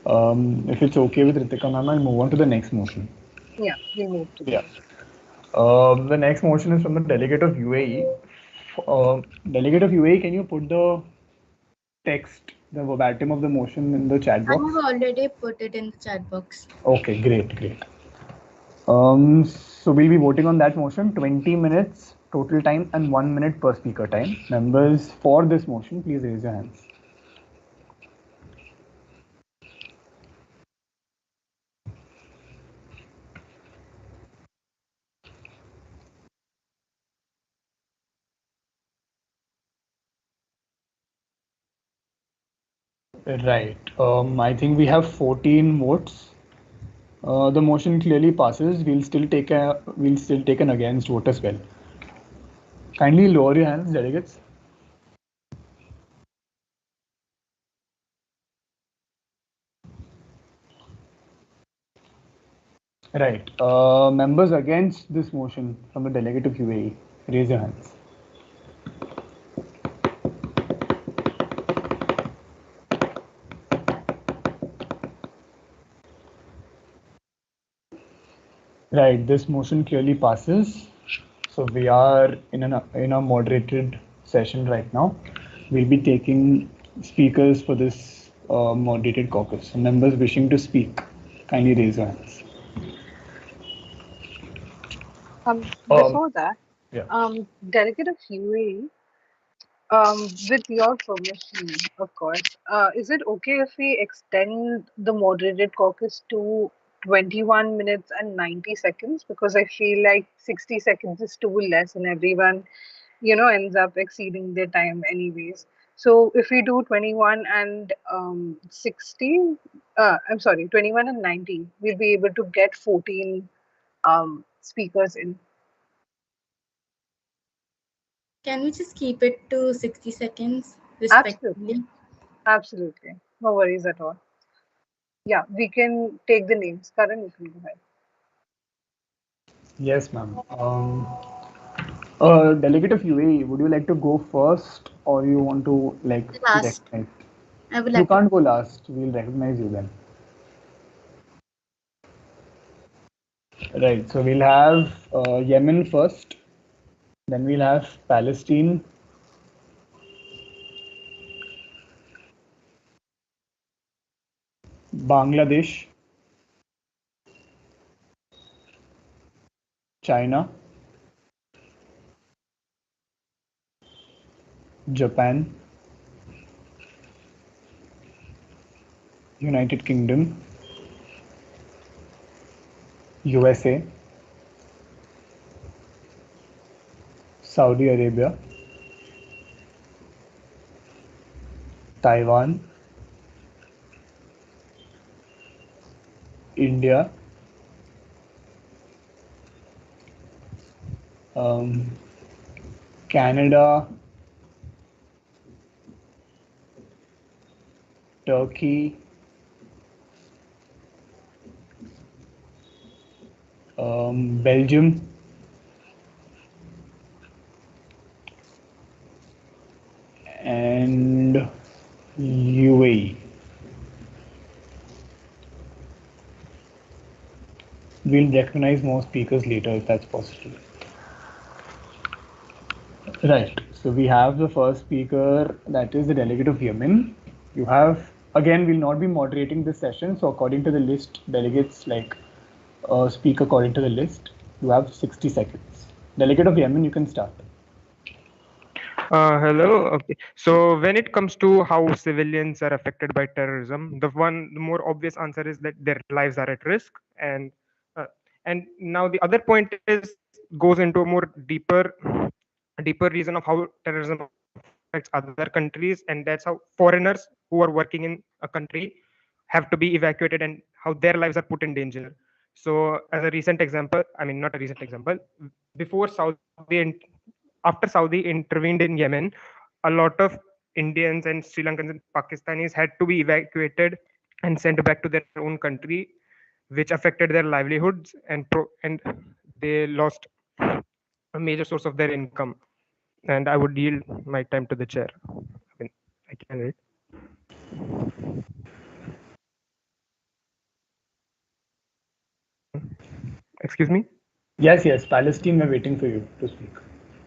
If it's okay with Ritika ma'am, I'll move on to the next motion. Yeah, we move to the next motion is from the delegate of UAE. Delegate of UAE, can you put the text, the verbatim of the motion in the chat I box? have already put it in the chat box. Okay, great. So we'll be voting on that motion, 20 minutes total time and 1 minute per speaker time. Members for this motion, please raise your hands. Right. I think we have 14 votes. The motion clearly passes. We'll still take an against vote as well. Kindly lower your hands, delegates. Right. Members against this motion from the delegate of UAE, raise your hands. Right. This motion clearly passes. So we are in a moderated session right now. We'll be taking speakers for this moderated caucus. So members wishing to speak, kindly raise your hands. Before that, Yeah. delegate of UAE, with your permission, of course, is it okay if we extend the moderated caucus to 21 minutes and 90 seconds? Because I feel like 60 seconds is too less and everyone, ends up exceeding their time anyways. So if we do 21 and 60, I'm sorry, 21 and 90, we'll be able to get 14 speakers in. Can we just keep it to 60 seconds, respectively? Absolutely. No worries at all. Yeah, we can take the names. Karan, you can go ahead. Yes, ma'am. Delegate of UAE, would you like to go first or you want to like be Last. recognized? I would You like to. can't go last. We'll recognize you then. Right. So we'll have Yemen first. Then we'll have Palestine, Bangladesh, China, Japan, United Kingdom, USA, Saudi Arabia, Taiwan, India, um, Canada, Turkey, Belgium, and UAE. We'll recognize more speakers later if that's possible. Right. So we have the first speaker, that is the delegate of Yemen. You have, again, we'll not be moderating this session. So according to the list, delegates speak according to the list. You have 60 seconds. Delegate of Yemen, you can start. Hello. Okay. So when it comes to how civilians are affected by terrorism, the more obvious answer is that their lives are at risk, uh, and now the other point is goes into a more deeper reason of how terrorism affects other countries, and that's how foreigners who are working in a country have to be evacuated and how their lives are put in danger. So as a recent example, I mean not a recent example, before after Saudi intervened in Yemen, a lot of Indians and Sri Lankans and Pakistanis had to be evacuated and sent back to their own country, which affected their livelihoods and they lost a major source of their income. And I would yield my time to the chair. I mean, I can read. Excuse me. Yes, Palestine, we're waiting for you to speak.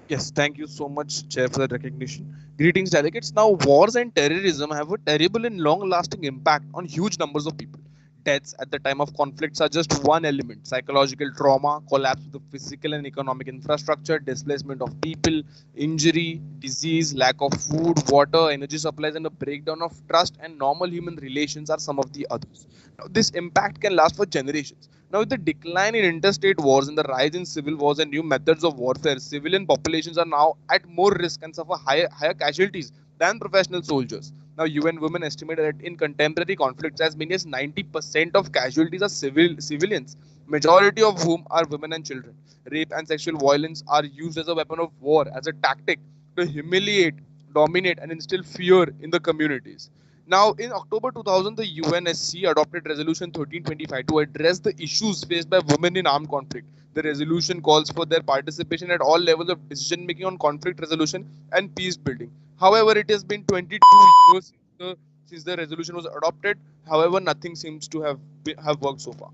Yes, thank you so much, Chair, for that recognition. Greetings, delegates. Now, wars and terrorism have a terrible and long lasting impact on huge numbers of people. Deaths at the time of conflicts are just one element. Psychological trauma, collapse of the physical and economic infrastructure, displacement of people, injury, disease, lack of food, water, energy supplies, and a breakdown of trust and normal human relations are some of the others. Now, this impact can last for generations. Now, with the decline in interstate wars and the rise in civil wars and new methods of warfare, civilian populations are now at more risk and suffer higher casualties than professional soldiers. Now, UN Women estimate that in contemporary conflicts, as many as 90% of casualties are civilians, majority of whom are women and children. Rape and sexual violence are used as a weapon of war, as a tactic to humiliate, dominate, and instill fear in the communities. Now, in October 2000, the UNSC adopted Resolution 1325 to address the issues faced by women in armed conflict. The resolution calls for their participation at all levels of decision making on conflict resolution and peace building. However, it has been 22 years since the resolution was adopted. However, nothing seems to have worked so far.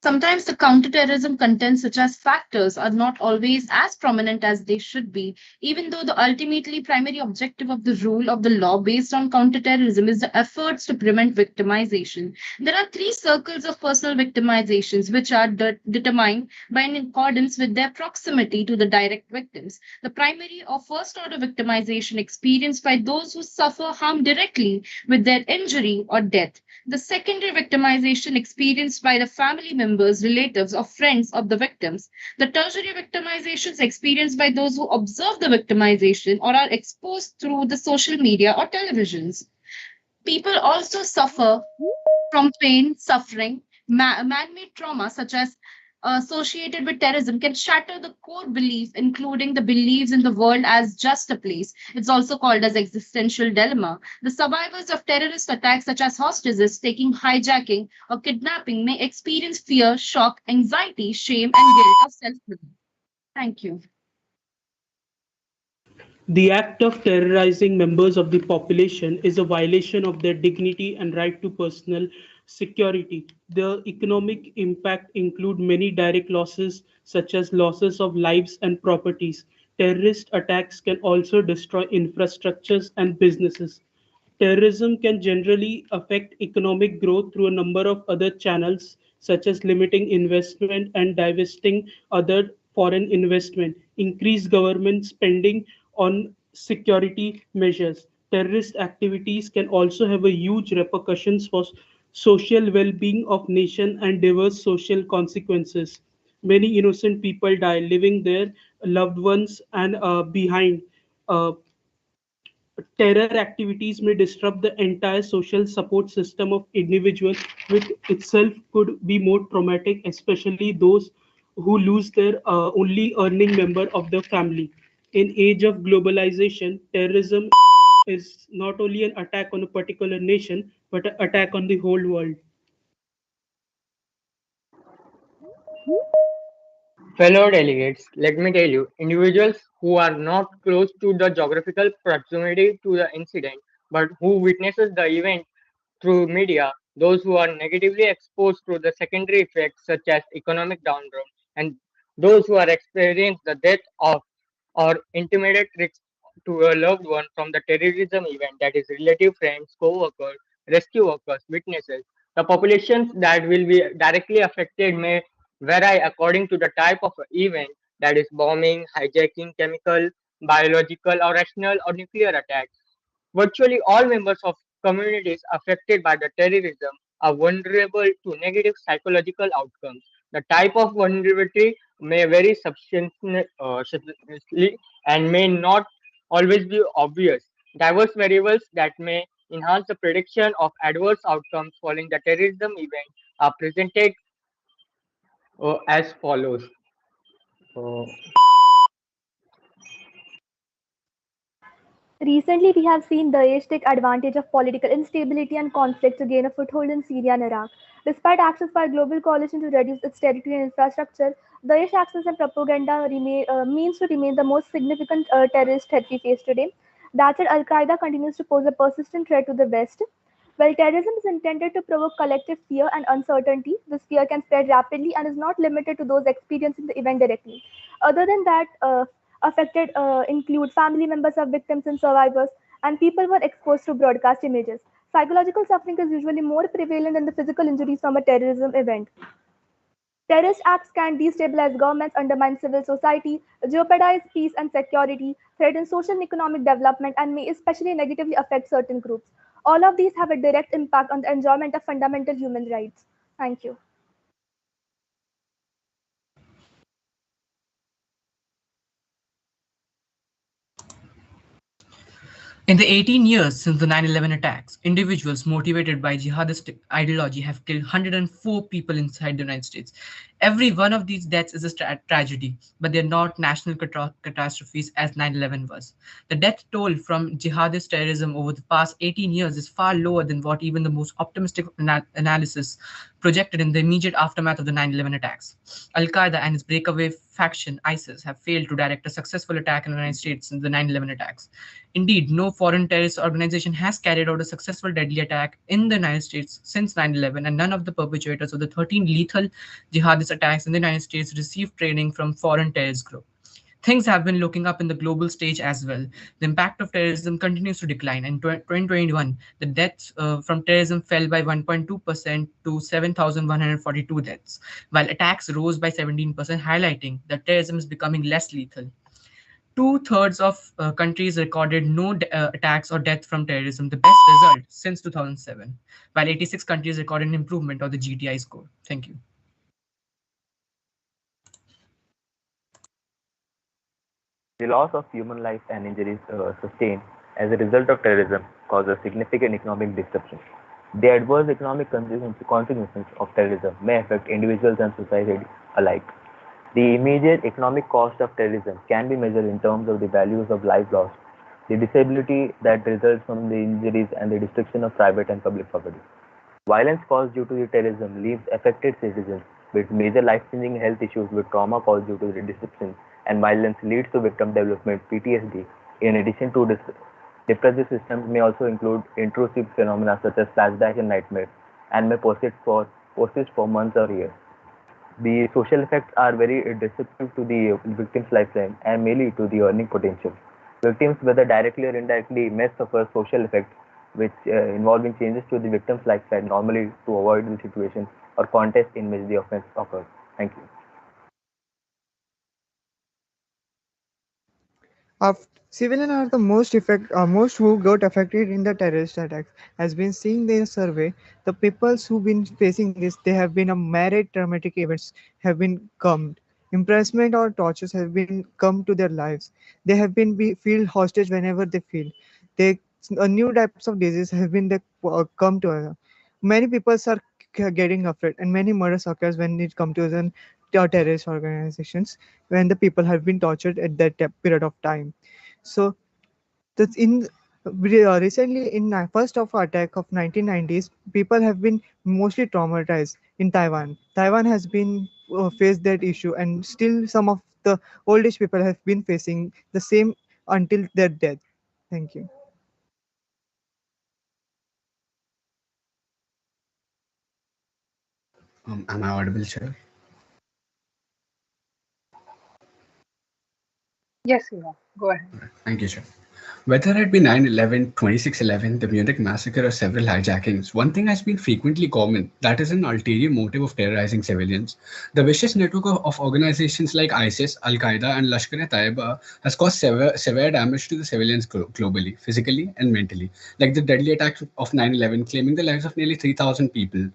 Sometimes the counterterrorism contents, such as factors, are not always as prominent as they should be, even though the ultimately primary objective of the rule of the law based on counterterrorism is the efforts to prevent victimization. There are three circles of personal victimizations, which are determined by in accordance with their proximity to the direct victims. The primary or first order victimization experienced by those who suffer harm directly with their injury or death. The secondary victimization experienced by the family members, relatives, or friends of the victims. The tertiary victimizations experienced by those who observe the victimization or are exposed through the social media or televisions. People also suffer from pain, suffering, man-made trauma such as associated with terrorism can shatter the core belief, including the beliefs in the world as just a place. It's also called as existential dilemma. The survivors of terrorist attacks, such as hostages taking hijacking or kidnapping, may experience fear, shock, anxiety, shame, and guilt of self-belief. Thank you. The act of terrorizing members of the population is a violation of their dignity and right to personal security. The economic impact include many direct losses such as losses of lives and properties. Terrorist attacks can also destroy infrastructures and businesses. Terrorism can generally affect economic growth through a number of other channels, such as limiting investment and divesting other foreign investment, increased government spending on security measures. Terrorist activities can also have a huge repercussions for social well-being of nation and diverse social consequences. Many innocent people die, leaving their loved ones and behind. Uh, Terror activities may disrupt the entire social support system of individuals, which itself could be more traumatic, especially those who lose their only earning member of the family. In age of globalization, terrorism is not only an attack on a particular nation, but an attack on the whole world. Fellow delegates, let me tell you, individuals who are not close to the geographical proximity to the incident, but who witnesses the event through media, those who are negatively exposed to the secondary effects such as economic downturn, and those who are experienced the death of or intimate risk to a loved one from the terrorism event, that is relative, friends, co-workers, rescue workers, witnesses. The populations that will be directly affected may vary according to the type of event, that is bombing, hijacking, chemical, biological, or rational or nuclear attacks. Virtually all members of communities affected by the terrorism are vulnerable to negative psychological outcomes. The type of vulnerability may vary substantially and may not always be obvious. Diverse variables that may enhance the prediction of adverse outcomes following the terrorism event are presented as follows. Uh, Recently, we have seen Daesh take advantage of political instability and conflict to gain a foothold in Syria and Iraq. Despite actions by a global coalition to reduce its territory and infrastructure, Daesh actions and propaganda means to remain the most significant terrorist threat we face today. That said, Al Qaeda continues to pose a persistent threat to the West. While terrorism is intended to provoke collective fear and uncertainty, this fear can spread rapidly and is not limited to those experiencing the event directly. Other than that, affected include family members of victims and survivors, and people were exposed to broadcast images. Psychological suffering is usually more prevalent than the physical injuries from a terrorism event. Terrorist acts can destabilize governments, undermine civil society, jeopardize peace and security, threaten social and economic development, and may especially negatively affect certain groups. All of these have a direct impact on the enjoyment of fundamental human rights. Thank you. In the 18 years since the 9/11 attacks, individuals motivated by jihadist ideology have killed 104 people inside the United States. Every one of these deaths is a tragedy, but they're not national catastrophes as 9/11 was. The death toll from jihadist terrorism over the past 18 years is far lower than what even the most optimistic analysis projected in the immediate aftermath of the 9/11 attacks. Al Qaeda and its breakaway faction, ISIS, have failed to direct a successful attack in the United States since the 9/11 attacks. Indeed, no foreign terrorist organization has carried out a successful deadly attack in the United States since 9/11, and none of the perpetrators of the 13 lethal jihadist attacks in the United States received training from foreign terrorist groups. Things have been looking up in the global stage as well. The impact of terrorism continues to decline. In 2021, the deaths from terrorism fell by 1.2% to 7,142 deaths, while attacks rose by 17%, highlighting that terrorism is becoming less lethal. Two-thirds of countries recorded no attacks or death from terrorism, the best result since 2007, while 86 countries recorded an improvement of the GTI score. Thank you. The loss of human life and injuries sustained as a result of terrorism causes significant economic disruption. The adverse economic consequences of terrorism may affect individuals and society alike. The immediate economic cost of terrorism can be measured in terms of the values of life lost, the disability that results from the injuries, and the destruction of private and public property. Violence caused due to the terrorism leaves affected citizens with major life-changing health issues with trauma caused due to the disruption and violence leads to victim development PTSD. In addition to this, depressive systems may also include intrusive phenomena such as flashbacks and nightmares and may persist for months or years. The social effects are very disruptive to the victim's lifeline and may lead to the earning potential. Victims, whether directly or indirectly, may suffer social effects which involving changes to the victim's lifestyle normally to avoid the situation or context in which the offense occurs. Thank you. Civilians are the most who got affected in the terrorist attacks. Has been seeing their survey, the people who've been facing this, they have been a myriad traumatic events have been calmed. Imprisonment or tortures have been come to their lives. They have been feel hostage whenever they feel. They new types of disease have been they come to us. Many people are getting afraid, and many murders occurs when it comes to the terrorist organizations when the people have been tortured at that period of time. So that's in recently in first of attack of 1990s, people have been mostly traumatized in Taiwan. Taiwan has been faced that issue, and still some of the oldish people have been facing the same until their death. Thank you. Am I audible, Chair? Yes, Eva, go ahead. Thank you, Chair. Whether it be 9/11, 26/11, the Munich massacre, or several hijackings, one thing has been frequently common, that is an ulterior motive of terrorizing civilians. The vicious network of organizations like ISIS, Al Qaeda, and Lashkar-e-Taiba has caused severe damage to the civilians globally, physically and mentally, like the deadly attacks of 9/11, claiming the lives of nearly 3,000 people,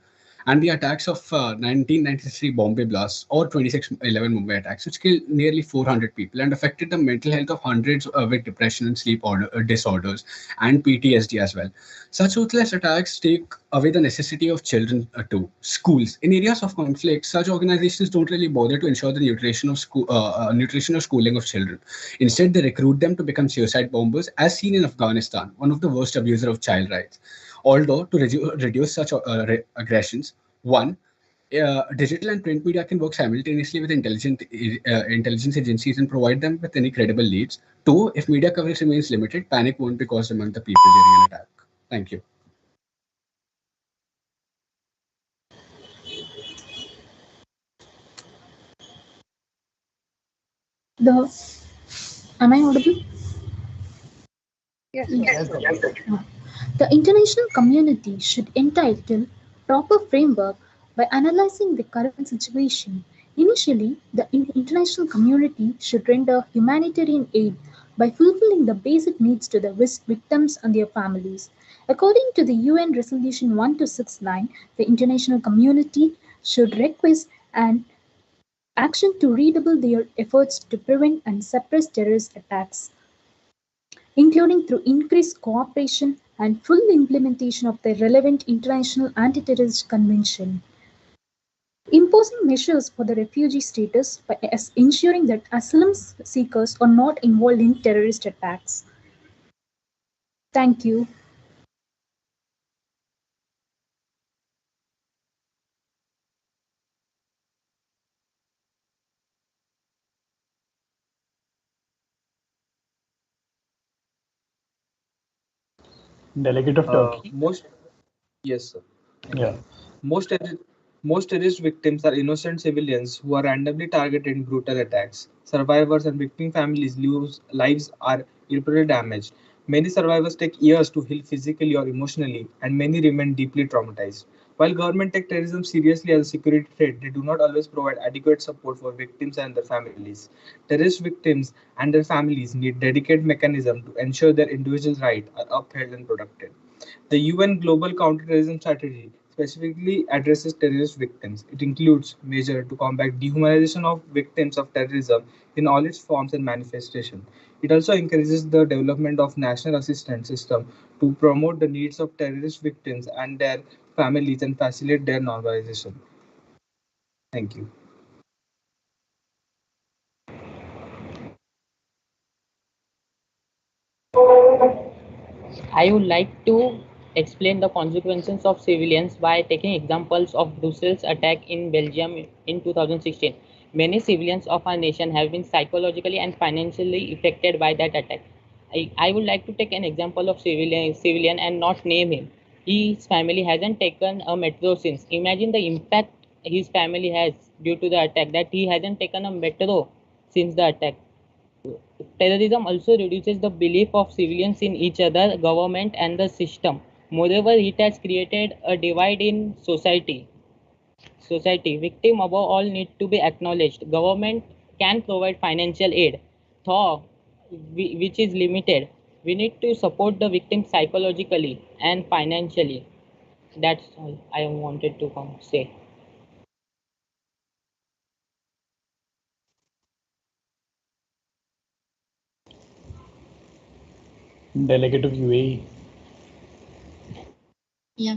and the attacks of 1993 Bombay blasts or 26/11 Mumbai attacks, which killed nearly 400 people and affected the mental health of hundreds with depression and disorders and PTSD as well. Such ruthless attacks take away the necessity of children to schools. In areas of conflict, such organizations don't really bother to ensure the nutrition or schooling of children. Instead, they recruit them to become suicide bombers, as seen in Afghanistan, one of the worst abuser of child rights. Although, to reduce such aggressions, one, digital and print media can work simultaneously with intelligence agencies and provide them with any credible leads. Two, if media coverage remains limited, panic won't be caused among the people during an attack. Thank you. The Am I audible? Yes, Yes. Eva. The international community should entitle proper framework by analyzing the current situation. Initially, the international community should render humanitarian aid by fulfilling the basic needs to the victims and their families. According to the UN Resolution 1269, the international community should request an action to redouble their efforts to prevent and suppress terrorist attacks, including through increased cooperation and full implementation of the relevant international anti-terrorist convention, imposing measures for the refugee status by ensuring that asylum seekers are not involved in terrorist attacks. Thank you. Delegate of Turkey. Most Yes, sir. Thank you. Yeah. Most terror- most terrorist victims are innocent civilians who are randomly targeted in brutal attacks. Survivors and victim families' lives are irreparably damaged. Many survivors take years to heal physically or emotionally, and many remain deeply traumatized. While government take terrorism seriously as a security threat, they do not always provide adequate support for victims and their families. Terrorist victims and their families need dedicated mechanisms to ensure their individual rights are upheld and protected. The UN Global Counterterrorism Strategy specifically addresses terrorist victims. It includes measures to combat dehumanization of victims of terrorism in all its forms and manifestations. It also encourages the development of national assistance system to promote the needs of terrorist victims and their families and facilitate their normalization. Thank you. I would like to explain the consequences of civilians by taking examples of Brussels attack in Belgium in 2016. Many civilians of our nation have been psychologically and financially affected by that attack. I would like to take an example of civilian and not name him. His family hasn't taken a metro since. Imagine the impact his family has due to the attack, that he hasn't taken a metro since the attack. Terrorism also reduces the belief of civilians in each other, government, and the system. Moreover, it has created a divide in society. Victim above all need to be acknowledged. Government can provide financial aid, though which is limited. We need to support the victim psychologically and financially. That's all I wanted to say. Delegate of UAE. Yeah.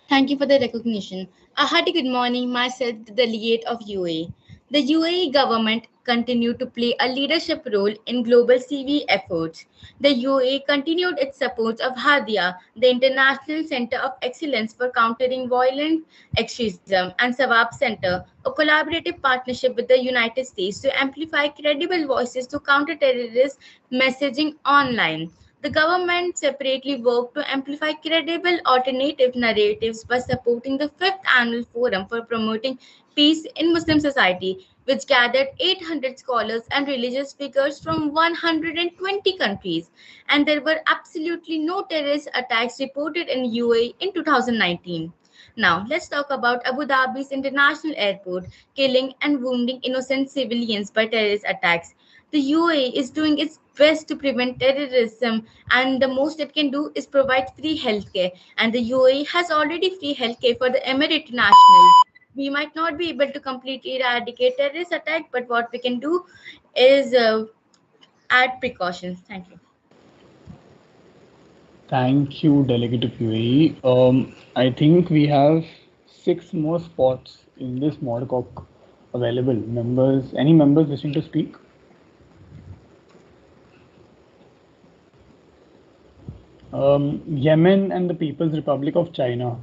Thank you for the recognition. A hearty good morning, myself, the delegate of UAE. The UAE government continued to play a leadership role in global CV efforts. The UAE continued its support of Hadia, the International Center of Excellence for Countering Violent Extremism, and Sawab Center, a collaborative partnership with the United States to amplify credible voices to counter terrorist messaging online. The government separately worked to amplify credible alternative narratives by supporting the fifth annual Forum for Promoting Peace in Muslim Society, which gathered 800 scholars and religious figures from 120 countries. And there were absolutely no terrorist attacks reported in UAE in 2019. Now, let's talk about Abu Dhabi's international airport killing and wounding innocent civilians by terrorist attacks. The UAE is doing its best to prevent terrorism, and the most it can do is provide free healthcare. And the UAE has already free healthcare for the Emirate nationals. We might not be able to completely eradicate terrorist attack, but what we can do is add precautions. Thank you. Thank you, Delegate of UAE. I think we have 6 more spots in this Modcock available. Any members wishing to speak? Yemen and the People's Republic of China.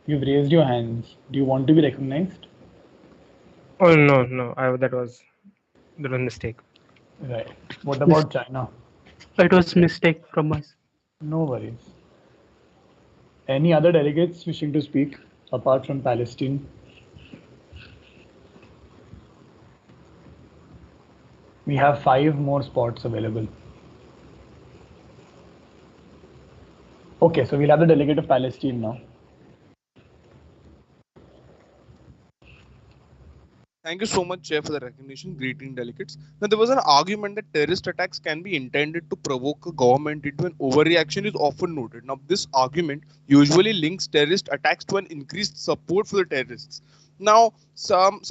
You've raised your hands. Do you want to be recognized? Oh no, that was a mistake. Right. What about China? It was mistake from us. No worries. Any other delegates wishing to speak apart from Palestine? We have 5 more spots available. Okay, so we'll have the delegate of Palestine now. Thank you so much, Chair, for the recognition. Greeting delegates. Now, there was an argument that terrorist attacks can be intended to provoke a government into an overreaction is often noted. Now, this argument usually links terrorist attacks to an increased support for the terrorists. Now, some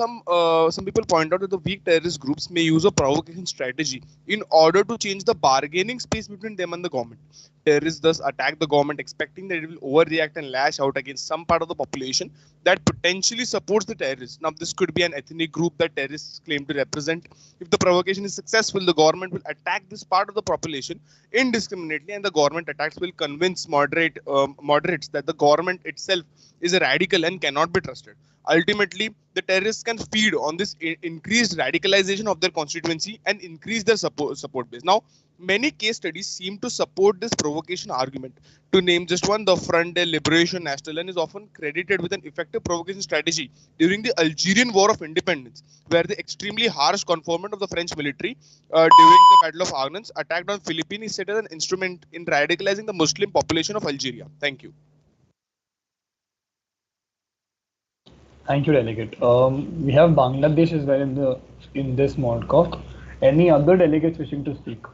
people point out that the weak terrorist groups may use a provocation strategy in order to change the bargaining space between them and the government. Terrorists thus attack the government expecting that it will overreact and lash out against some part of the population that potentially supports the terrorists. Now, this could be an ethnic group that terrorists claim to represent. If the provocation is successful, the government will attack this part of the population indiscriminately, and the government attacks will convince moderates that the government itself is a radical and cannot be trusted. Ultimately, the terrorists can feed on this increased radicalization of their constituency and increase their support base. Now, many case studies seem to support this provocation argument. To name just one, the Front de Liberation Nationale is often credited with an effective provocation strategy during the Algerian War of Independence, where the extremely harsh conformant of the French military during the Battle of Ardennes attacked on Philippines is said as an instrument in radicalizing the Muslim population of Algeria. Thank you. Thank you, delegate. We have Bangladesh as well in this Modcock. Any other delegates wishing to speak?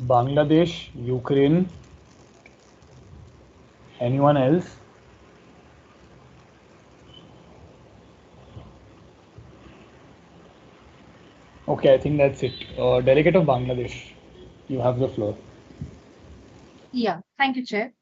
Bangladesh, Ukraine. Anyone else? Okay, I think that's it. Delegate of Bangladesh, you have the floor. Yeah, thank you, Chair.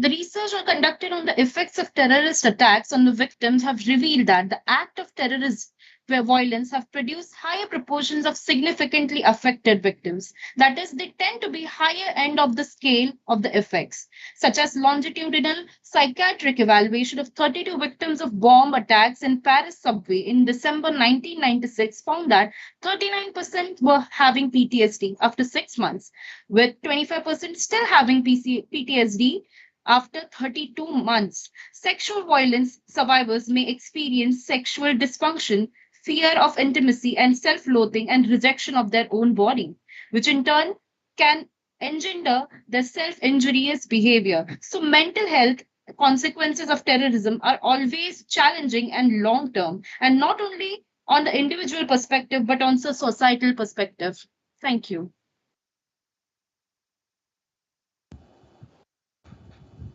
The research conducted on the effects of terrorist attacks on the victims have revealed that the act of terrorist violence have produced higher proportions of significantly affected victims. That is, they tend to be higher end of the scale of the effects, such as longitudinal psychiatric evaluation of 32 victims of bomb attacks in Paris subway in December 1996 found that 39% were having PTSD after 6 months, with 25% still having PTSD after 32 months. Sexual violence survivors may experience sexual dysfunction, fear of intimacy, and self loathing and rejection of their own body, which in turn can engender the self injurious behavior. So, mental health consequences of terrorism are always challenging and long term, and not only on the individual perspective, but also societal perspective. Thank you.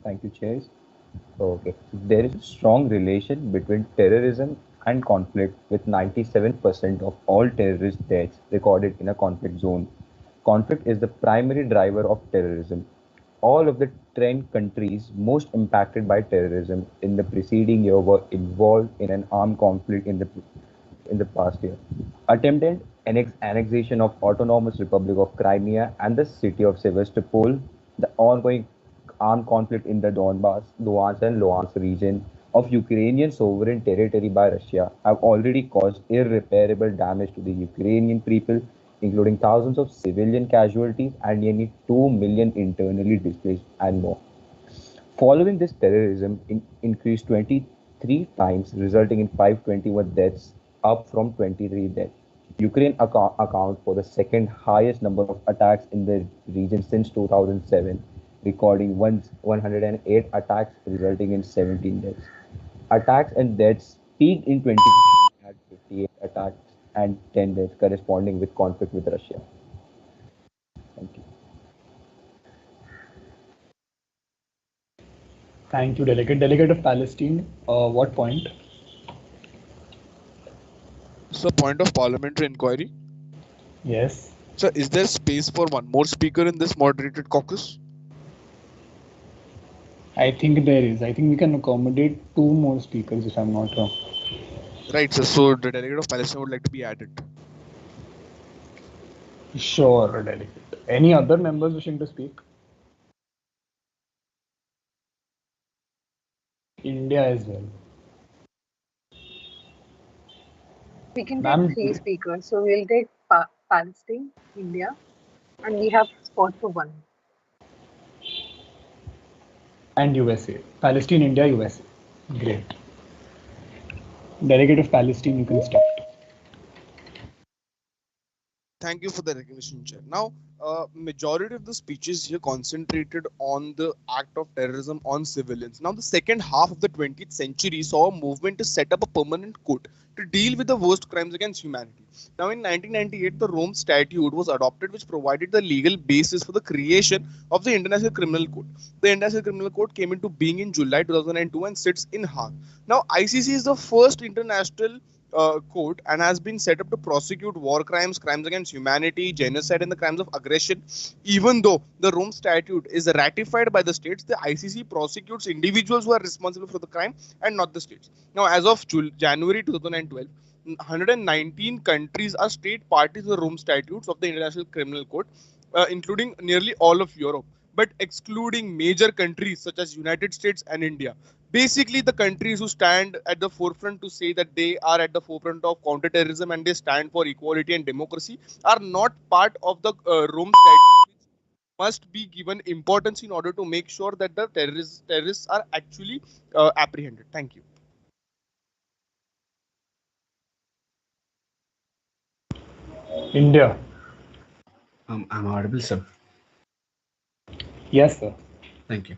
Thank you, Chase. Okay. There is a strong relation between terrorism and conflict, with 97% of all terrorist deaths recorded in a conflict zone. Conflict is the primary driver of terrorism. All of the 10 countries most impacted by terrorism in the preceding year were involved in an armed conflict in the past year. Attempted annexation of Autonomous Republic of Crimea and the city of Sevastopol, the ongoing armed conflict in the Donbass and Luhansk region of Ukrainian sovereign territory by Russia have already caused irreparable damage to the Ukrainian people, including thousands of civilian casualties and nearly 2 million internally displaced and more. Following this, terrorism increased 23 times, resulting in 521 deaths, up from 23 deaths. Ukraine accounts for the second highest number of attacks in the region since 2007, recording 108 attacks, resulting in 17 deaths. Attacks and deaths peaked in 2015 at 58 attacks and 10 deaths, corresponding with conflict with Russia. Thank you. Thank you, Delegate. Delegate of Palestine, what point? So, point of parliamentary inquiry. Yes. So, is there space for one more speaker in this moderated caucus? I think there is. I think we can accommodate 2 more speakers if I'm not wrong. Right, sir. So, the delegate of Palestine would like to be added. Sure, Delegate. Any other members wishing to speak? India as well. We can Ma'am, take 3 speakers. So we'll take Palestine, India, and we have spot for 1. And USA. Palestine, India, USA. Great. Delegate of Palestine, you can start. Thank you for the recognition, Chair. Now, majority of the speeches here concentrated on the act of terrorism on civilians. Now, the second half of the 20th century saw a movement to set up a permanent court to deal with the worst crimes against humanity. Now, in 1998, the Rome Statute was adopted, which provided the legal basis for the creation of the International Criminal Court. The International Criminal Court came into being in July 2002 and sits in Hague. Now, ICC is the first international court and has been set up to prosecute war crimes, crimes against humanity, genocide, and the crimes of aggression. Even though the Rome Statute is ratified by the states, the ICC prosecutes individuals who are responsible for the crime and not the states. Now, as of January 2012, 119 countries are state parties to the Rome Statutes of the International Criminal Court, including nearly all of Europe, but excluding major countries such as United States and India. Basically, the countries who stand at the forefront to say that they are at the forefront of counterterrorism and they stand for equality and democracy are not part of the Rome Statute, which must be given importance in order to make sure that the terrorists are actually apprehended. Thank you. India. I'm audible, sir. Yes, sir. Thank you.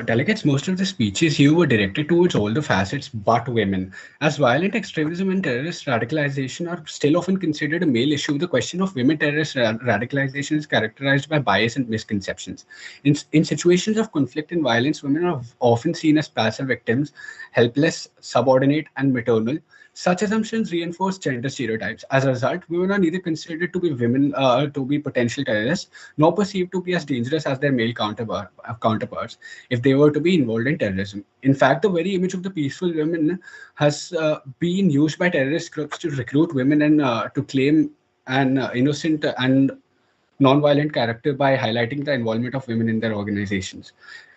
Delegates, most of the speeches here were directed towards all the facets but women. As violent extremism and terrorist radicalization are still often considered a male issue, the question of women terrorist radicalization is characterized by bias and misconceptions. In situations of conflict and violence, women are often seen as passive victims, helpless, subordinate, and maternal. Such assumptions reinforce gender stereotypes. As a result, women are neither considered to be potential terrorists, nor perceived to be as dangerous as their male counterparts if they were to be involved in terrorism. In fact, the very image of the peaceful women has been used by terrorist groups to recruit women and to claim an innocent and non-violent character by highlighting the involvement of women in their organizations.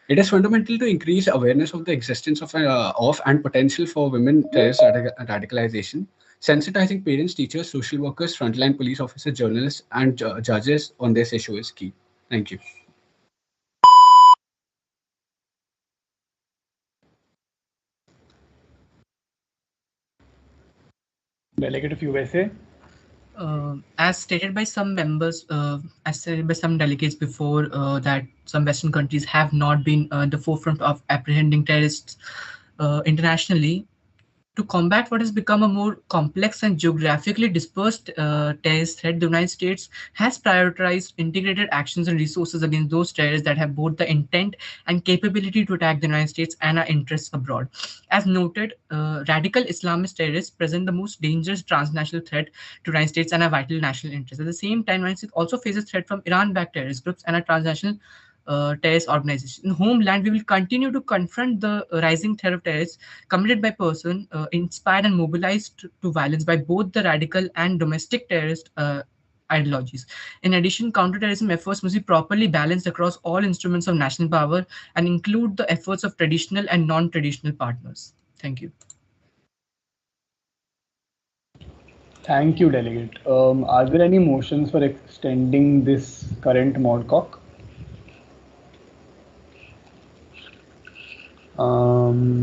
It is fundamental to increase awareness of the existence of and potential for women terrorist radicalization. Sensitizing parents, teachers, social workers, frontline police officers, journalists, and judges on this issue is key. Thank you. Delegate of USA. As stated by some members, as stated by some delegates before, that some Western countries have not been at the forefront of apprehending terrorists internationally. To combat what has become a more complex and geographically dispersed terrorist threat, the United States has prioritized integrated actions and resources against those terrorists that have both the intent and capability to attack the United States and our interests abroad. As noted, radical Islamist terrorists present the most dangerous transnational threat to the United States and our vital national interests. At the same time, the United States also faces threat from Iran-backed terrorist groups and a transnational terrorist organization. In homeland, we will continue to confront the rising threat of terrorists committed by persons inspired and mobilized to violence by both the radical and domestic terrorist ideologies. In addition, counterterrorism efforts must be properly balanced across all instruments of national power and include the efforts of traditional and non-traditional partners. Thank you. Thank you, Delegate. Are there any motions for extending this current MODCOC?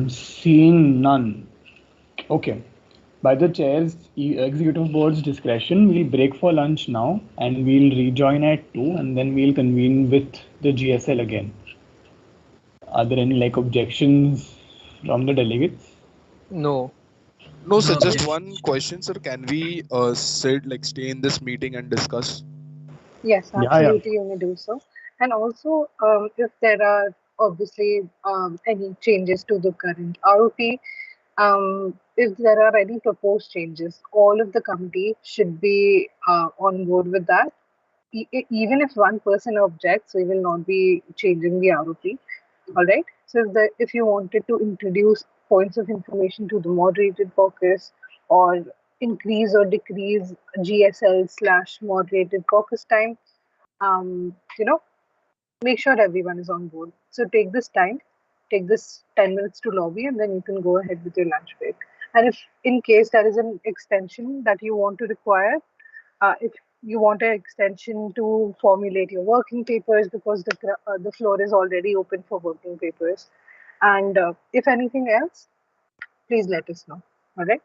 Seeing none. Okay. By the chair's executive board's discretion, we'll break for lunch now and we'll rejoin at 2 and then we'll convene with the GSL again. Are there any objections from the delegates? No. No, sir. Just one question, sir. Can we stay in this meeting and discuss? Yes, Yeah, absolutely, you may do so. And also, if there are obviously any changes to the current ROP, if there are any proposed changes, all of the committee should be on board with that. Even if one person objects, we will not be changing the ROP. All right. So if you wanted to introduce points of information to the moderated caucus or increase or decrease GSL/moderated caucus time, you know, make sure everyone is on board. So take this 10 minutes to lobby, and then you can go ahead with your lunch break. And if in case there is an extension that you want to require, if you want an extension to formulate your working papers, because the floor is already open for working papers, and if anything else, please let us know. All right.